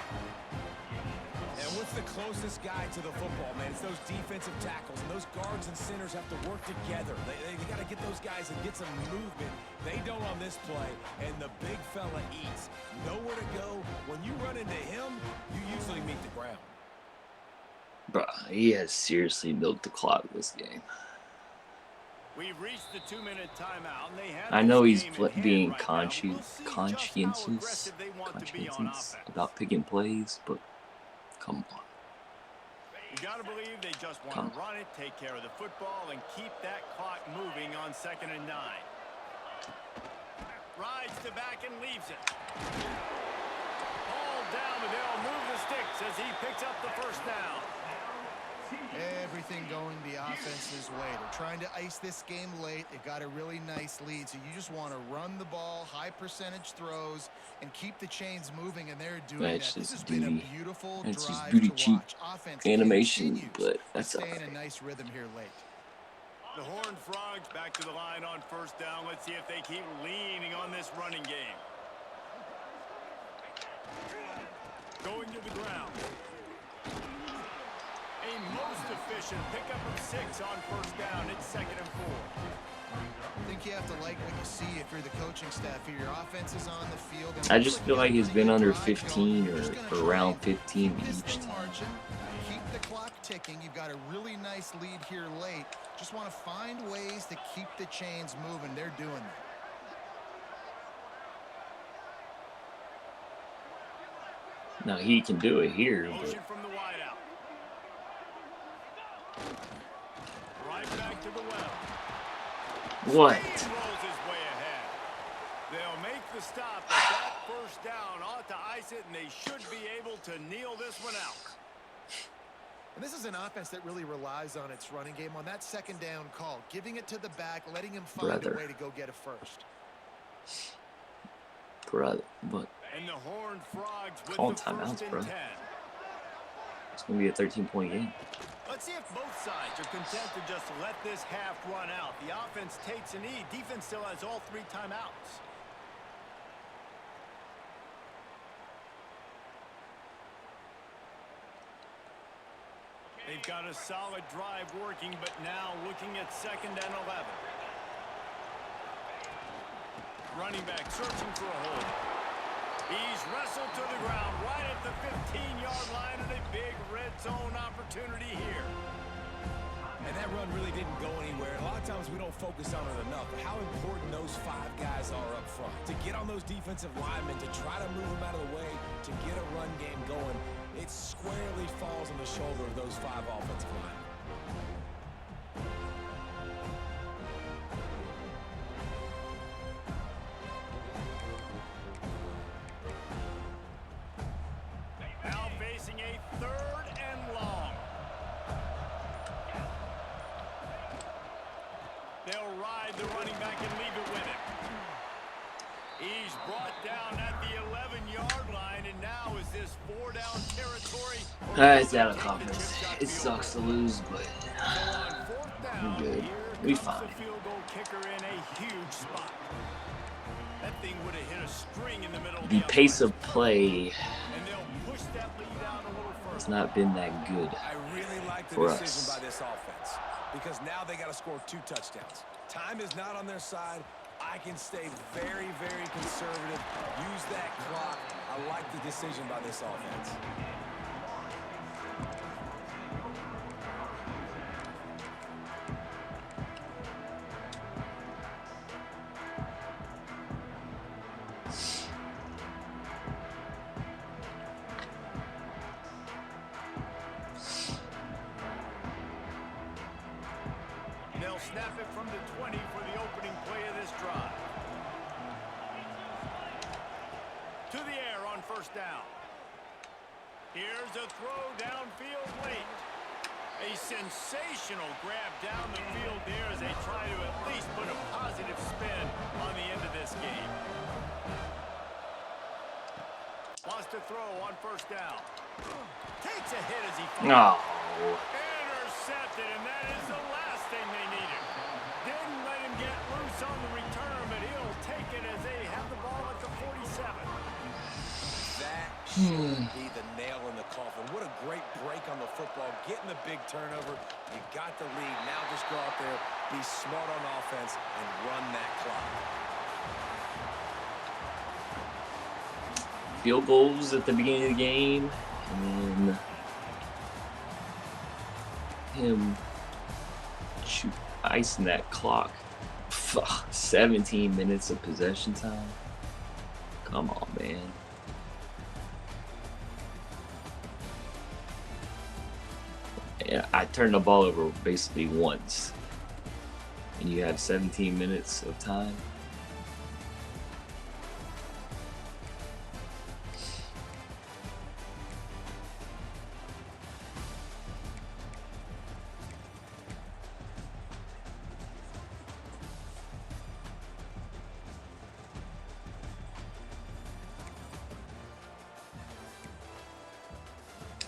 And what's the closest guy to the football, man? It's those defensive tackles, and those guards and centers have to work together. They got to get those guys and get some movement. They don't on this play, and the big fella eats. Nowhere to go. When you run into him, you usually meet the ground. Bruh, he has seriously milked the clock this game. We've reached the 2-minute timeout, and they have I know this he's game in hand being right now, but we'll see just how conscientious aggressive they want to be on offense. about picking plays, but come on. You got to believe they just want to run it, take care of the football, and keep that clock moving on 2nd and 9. Rides to back and leaves it. Ball down, but they'll move the sticks as he picks up the first down. Everything going the offense's way. They're trying to ice this game late. They've got a really nice lead, so you just want to run the ball, high percentage throws, and keep the chains moving, and they're doing that. This has been a beautiful drive to watch. Offense animation, but that's stay in a nice rhythm here late. The Horned Frogs back to the line on 1st down. Let's see if they keep leaning on this running game. Going to the ground. A most efficient pickup of 6 on 1st down. It's 2nd and 4. I think you have to like what you see if you're the coaching staff here. Your offense is on the field. I just feel like he's been under 15 or around 15 each time. Keep the clock ticking. You've got a really nice lead here late. Just want to find ways to keep the chains moving. They're doing that. Now he can do it here, Motion but from the wideout. Right back to the well. what? He rolls his way ahead. They'll make the stop, but that 1st down ought to ice it, and they should be able to kneel this one out. And this is an offense that really relies on its running game on that 2nd down call, giving it to the back, letting him find a way to go get a first. Brother, but And the Horned Frogs with Call the timeouts, 1st and bro. 10. it's gonna be a 13-point game. Let's see if both sides are content to just let this half run out. The offense takes a knee. Defense still has all 3 timeouts. They've got a solid drive working, but now looking at 2nd and 11. Running back searching for a hole. He's wrestled to the ground right at the 15-yard line, and a big red zone opportunity here. And that run really didn't go anywhere. A lot of times we don't focus on it enough. How important those 5 guys are up front. To get on those defensive linemen, to try to move them out of the way, to get a run game going, it squarely falls on the shoulder of those 5 offensive linemen. Now facing a 3rd and long. They'll ride the running back and leave it with him. He's brought down at the 11-yard line, and now is this 4-down territory? It's out of conference. It sucks to lose, but we're good. We fine. The field goal kicker in a huge spot. That thing would have hit a string in the middle. The pace of play And they'll push that lead out a little further. has not been that good I really like the for decision us. by this offense because now they got to score 2 touchdowns. Time is not on their side. I can stay very, very conservative. Use that clock. I like the decision by this offense. They'll snap it from the 20 for the opening play of this drive. To the air on 1st down. Here's a throw downfield late. A sensational grab down the field there as they try to at least put a positive spin on the end of this game. Wants to throw on first down. Takes a hit as he falls. No. Intercepted, and that is the last thing they needed. Didn't let him get loose on the return, but he'll take it as they have the ball at the 47. That should be the nail in the coffin. What a great break on the football. Getting the big turnover. You got the lead. Now just go out there, be smart on offense, and run that clock. Field goals at the beginning of the game, and then him icing that clock. 17 minutes of possession time. Come on, man. Yeah, I turned the ball over basically once, and you have 17 minutes of time.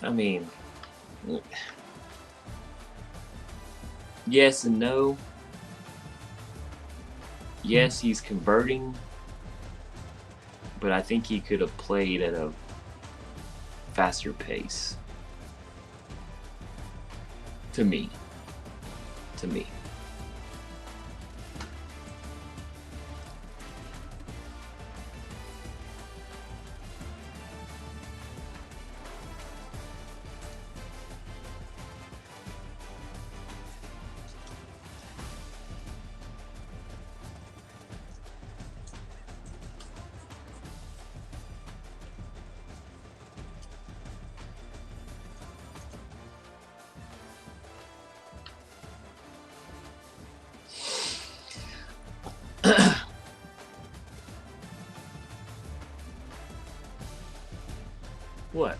I mean, yes and no. Yes, he's converting, but I think he could have played at a faster pace. To me. What?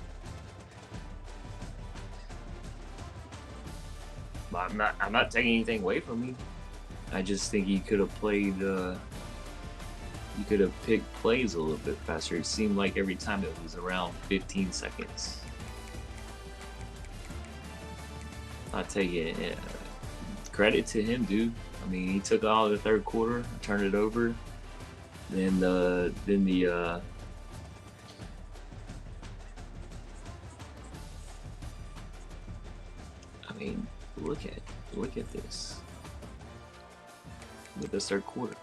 I'm not taking anything away from him. I just think he could have played. He could have picked plays a little bit faster. It seemed like every time it was around 15 seconds. I'll tell you, credit to him, dude. I mean, he took all the third quarter, turned it over. Then the I mean, look at this. Look at this third quarter.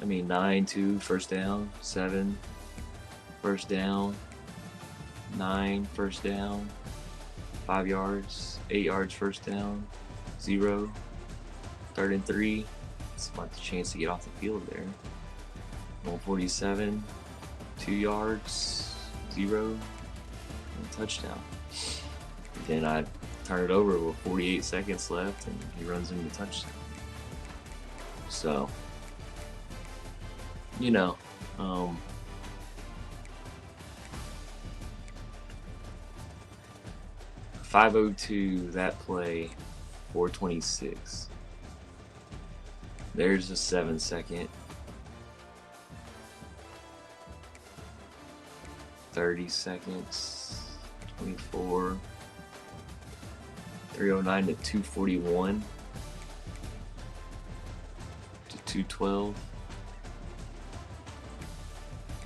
I mean, 9-2 first down, 7 first down, 9 first down, 5 yards, 8 yards first down, 0, 3rd and 3. It's about the chance to get off the field there. 147, 2 yards, 0, and a touchdown. Then I turn it over with 48 seconds left, and he runs into the touchdown. So, you know, 5:02 that play, 4:26. There's a 7-second. 30 seconds. 24. 309 to 241 to 212.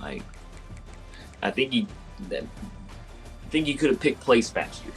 Like, I think he could have picked plays faster.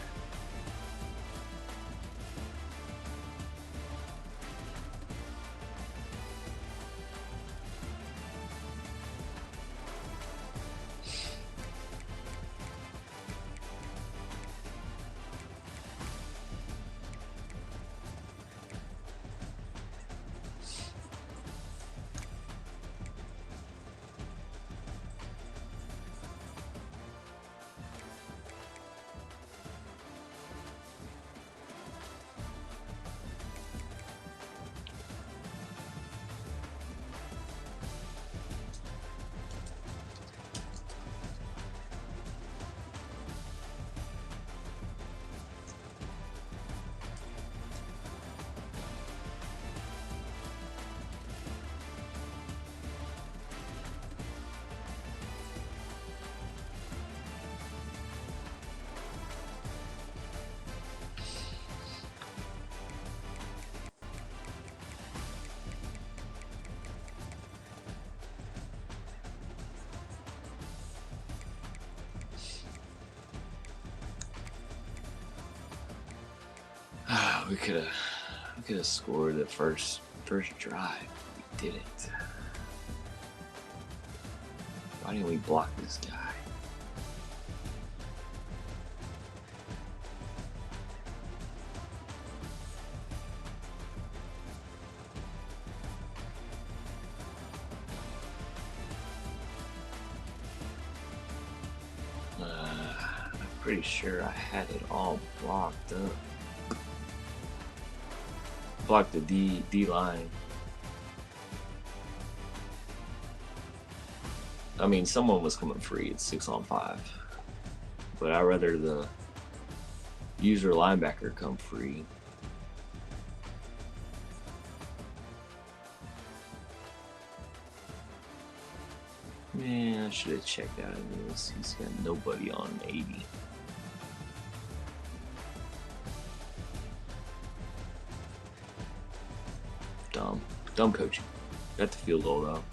We could have scored the first drive. We didn't. Why didn't we block this guy? I'm pretty sure I had it all blocked up. Blocked the D line. I mean, someone was coming free. It's 6-on-5, but I'd rather the user linebacker come free. Man, I should have checked out of this. He's got nobody on 80. Dumb coaching. Got the field goal though.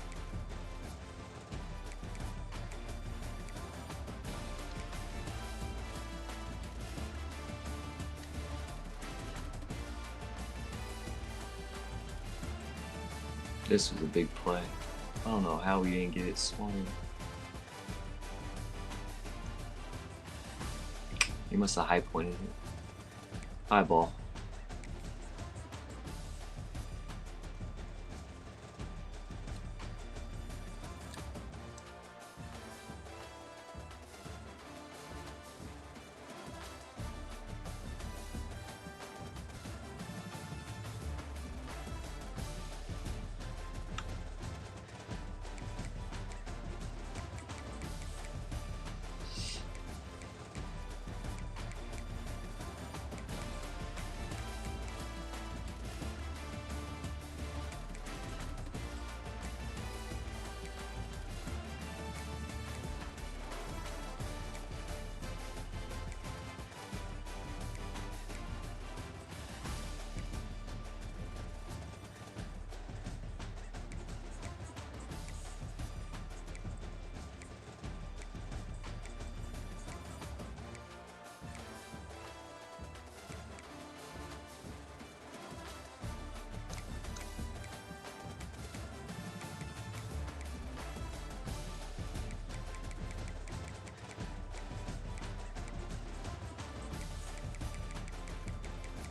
This was a big play. I don't know how we didn't get it swung. He must have high pointed it. High ball.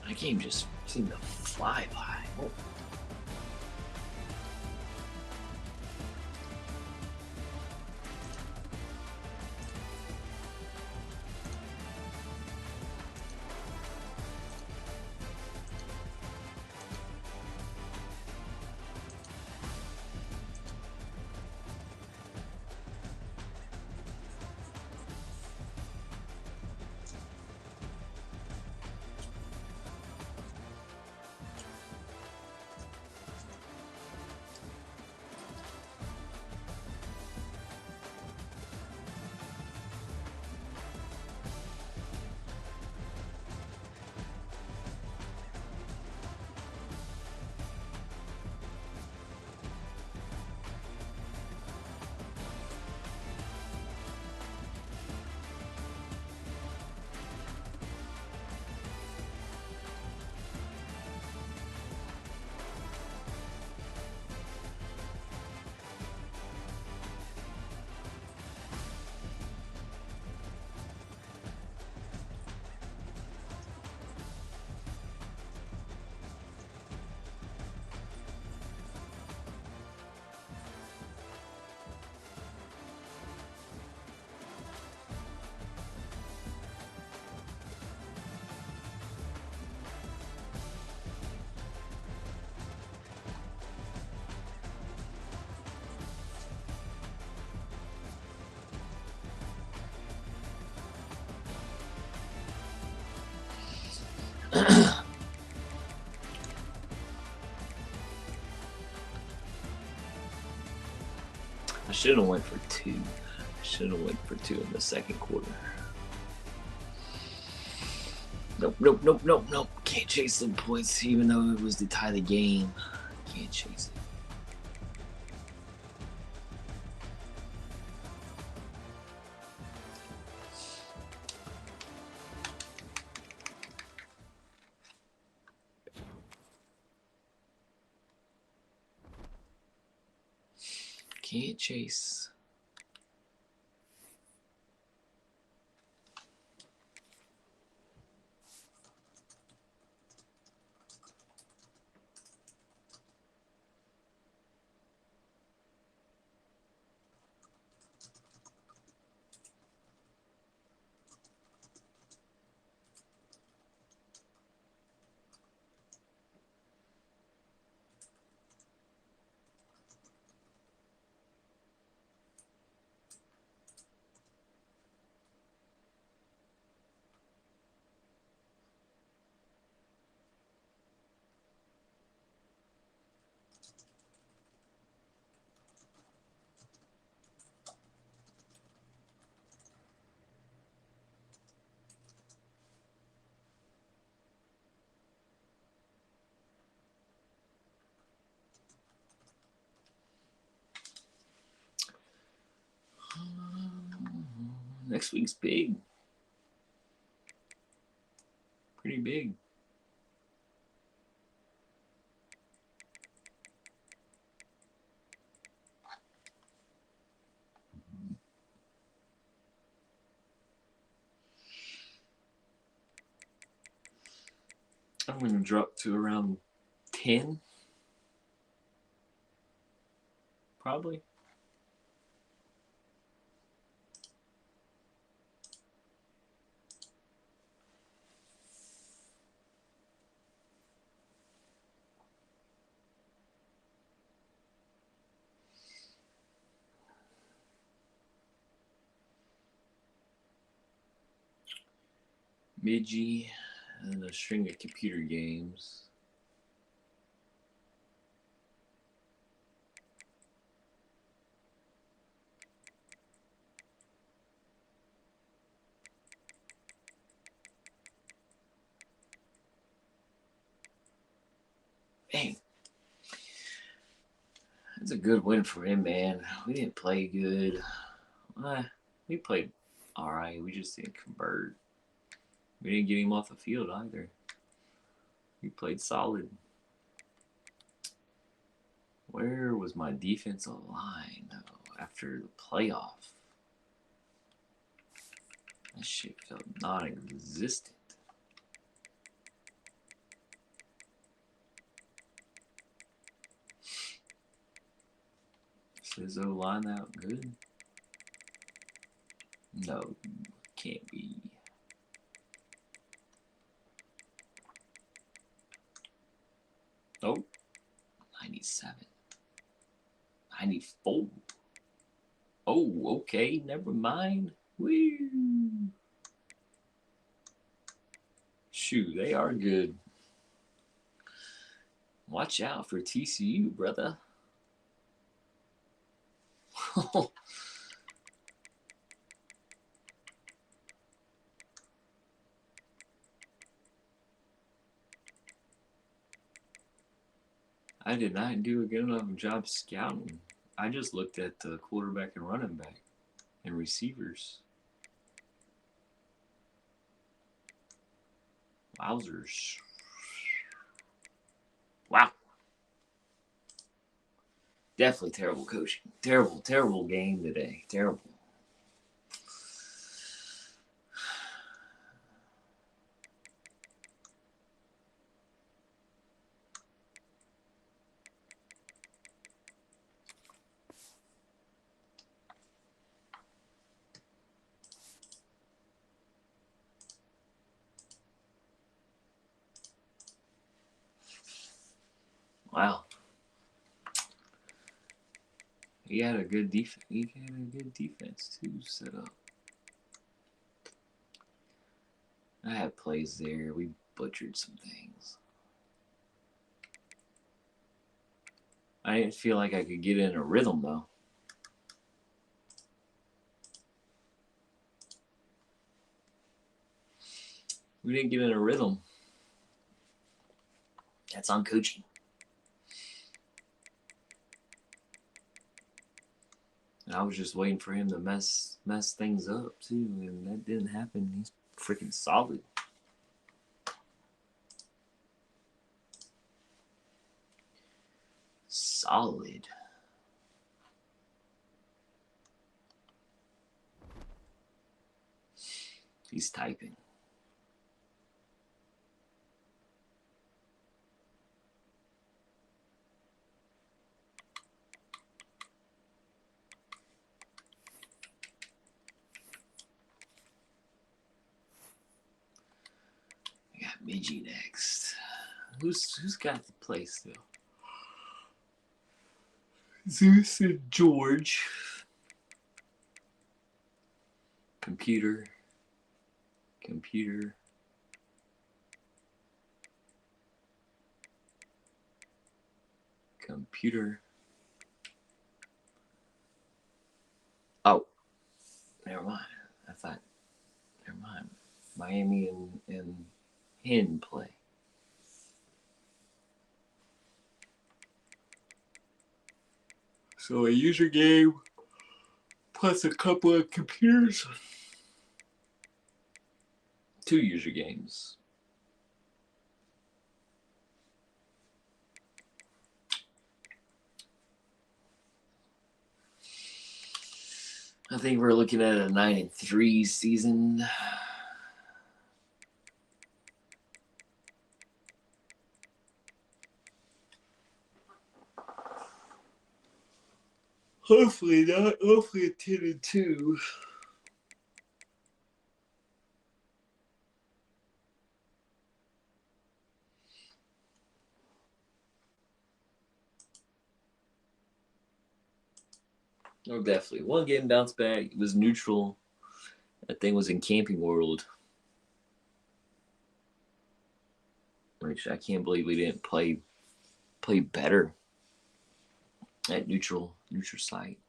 My game just seemed to fly by. Oh. I should have went for 2. I should have went for 2 in the second quarter. Nope. Can't chase them points even though it was to tie the game. Can't chase it. Can't chase. Next week's big. Pretty big. I'm going to drop to around 10. Probably. Midgie and a string of computer games. Dang. That's a good win for him, man. We didn't play good. We played all right. We just didn't convert. We didn't get him off the field either. We played solid. Where was my defensive line after the playoff? That shit felt non-existent. Is the line that good? No, can't be. Nope. 97. 94. Oh, okay. Never mind. Woo. Shoot, they are good. Watch out for TCU, brother. I did not do a good enough job scouting. I just looked at the quarterback and running back and receivers. Wowzers. Wow. Definitely terrible coaching. Terrible game today. Terrible. Wow. He had a good defense. He had a good defense too set up. I had plays there. We butchered some things. I didn't feel like I could get in a rhythm though. We didn't get in a rhythm. That's on coaching. And I was just waiting for him to mess things up too, and that didn't happen. He's freaking solid. Solid. He's typing. I got Midgie next. Who's got the play still? Zeus and George. Computer. Oh, never mind. Never mind. Miami and Hen play. So a user game plus a couple of computers. 2 user games. I think we're looking at a 9-3 season. Hopefully not. Hopefully a 10-2. Oh, definitely. One game bounce back. It was neutral. That thing was in Camping World. Which I can't believe we didn't play better at neutral site.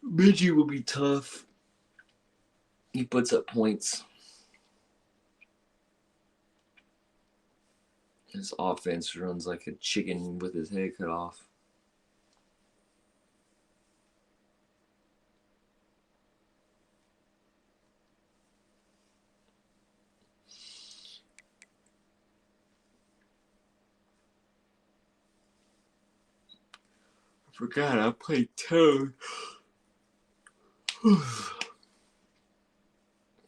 Midgie will be tough. He puts up points. His offense runs like a chicken with his head cut off. I forgot I played Toad. I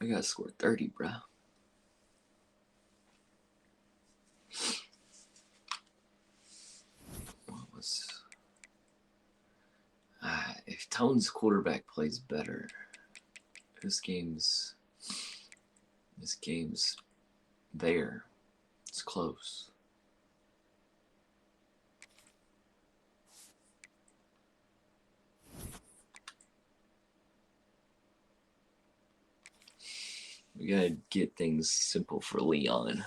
gotta score 30, bro. If Tone's quarterback plays better, this game's there. It's close. We gotta get things simple for Leon.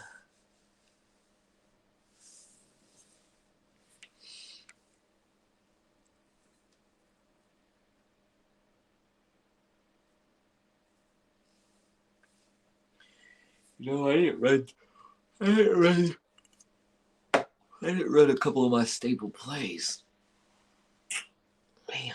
You know, I didn't run a couple of my staple plays. Man.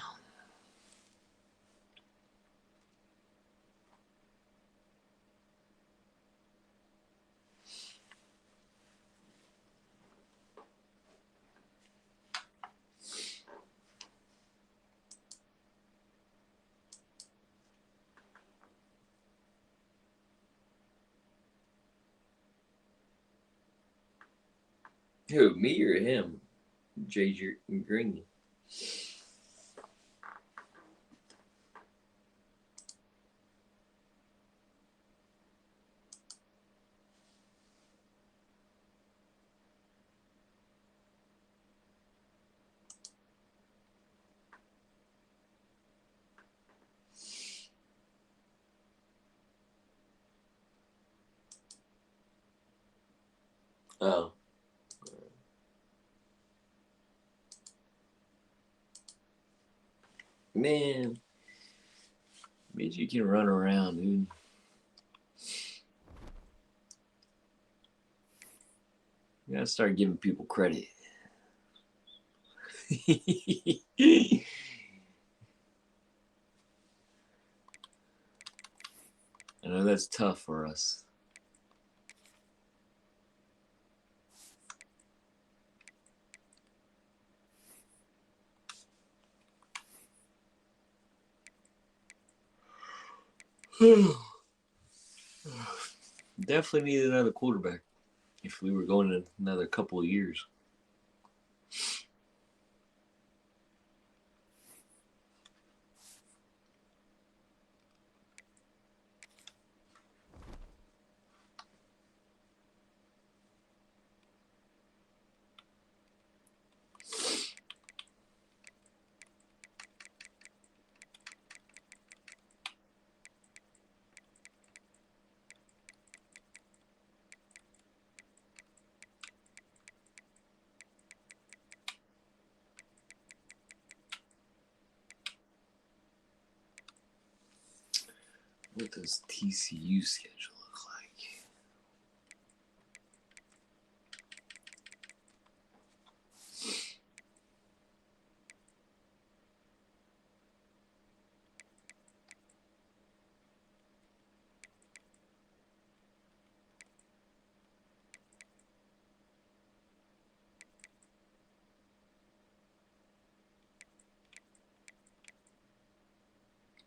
Who, me or him? J. Green. Oh. Man. Means you can run around, dude. You gotta start giving people credit. I know that's tough for us. Definitely need another quarterback if we were going in another couple of years. What does TCU schedule look like?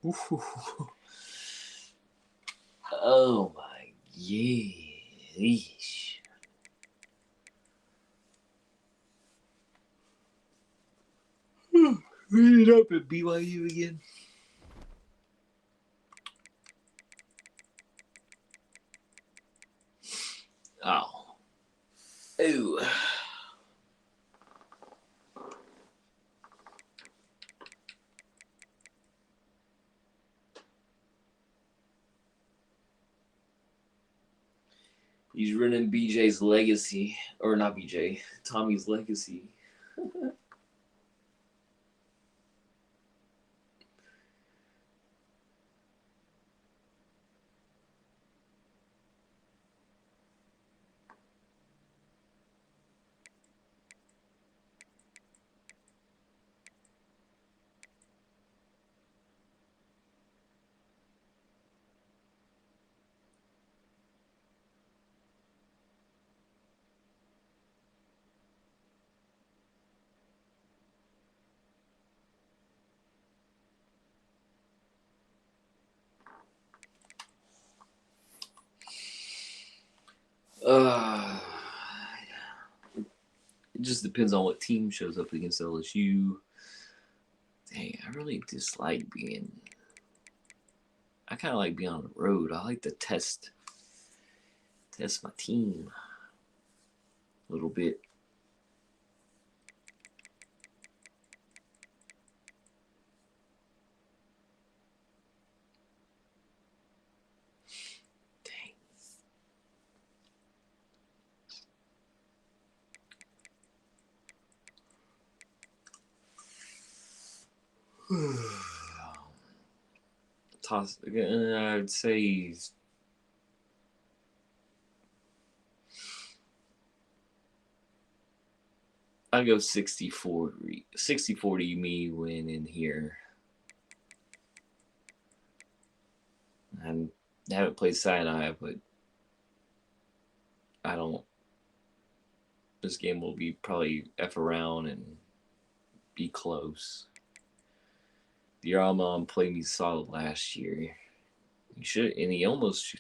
Ooh. Oh my yeesh. Read it up at BYU again. Oh. Ooh. He's running BJ's legacy. Or not BJ. Tommy's legacy. It just depends on what team shows up against LSU. Dang, I really dislike being. I kind of like being on the road. I like to test my team a little bit. Toss. I'd say I'd go 60-40. 60-40 me winning here. I haven't played Sinai, but I don't. This game will be probably F around and be close. The Almon played me solid last year. He should, and he almost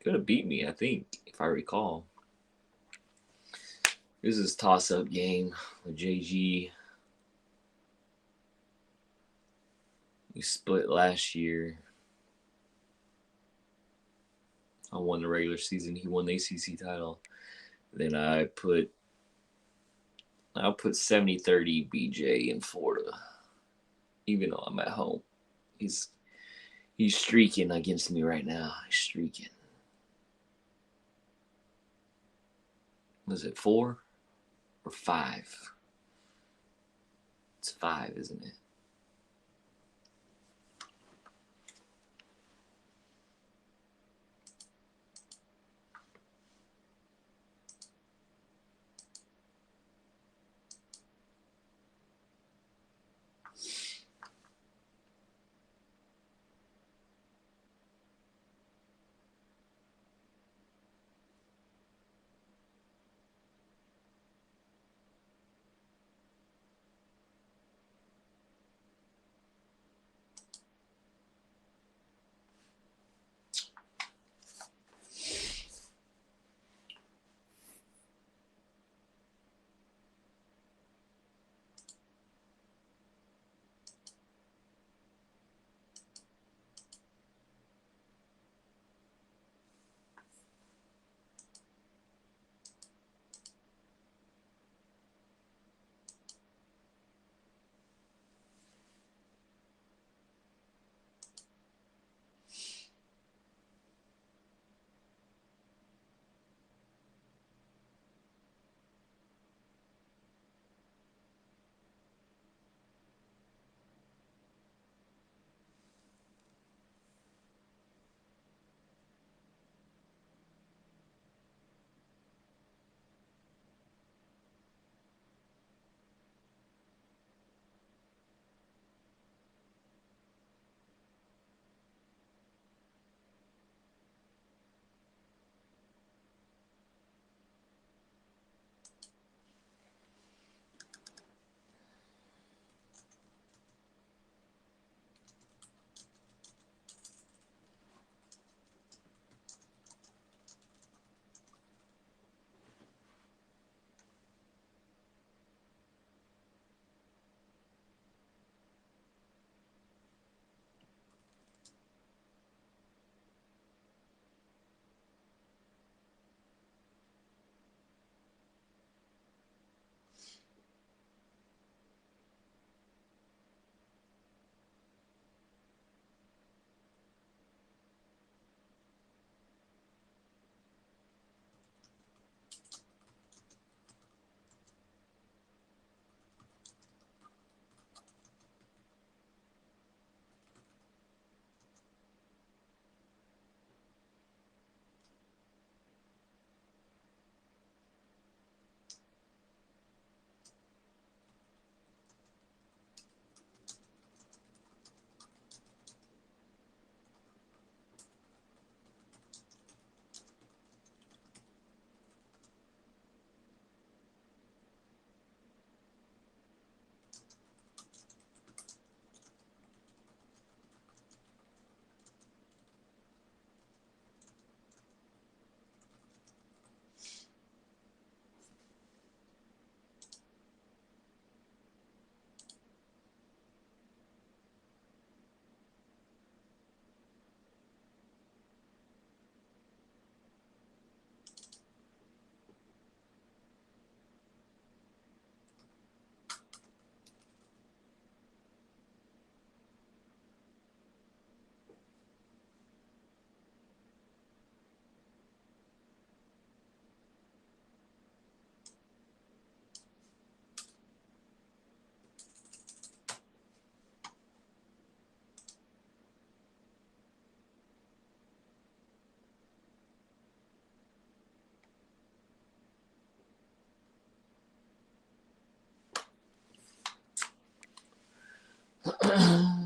could have beat me, I think, if I recall. This is toss-up game with JG. We split last year. I won the regular season. He won the ACC title. Then I'll put 70-30 BJ in Florida. Even though I'm at home. He's streaking against me right now. He's streaking. Was it 4 or 5? It's 5, isn't it? Bye.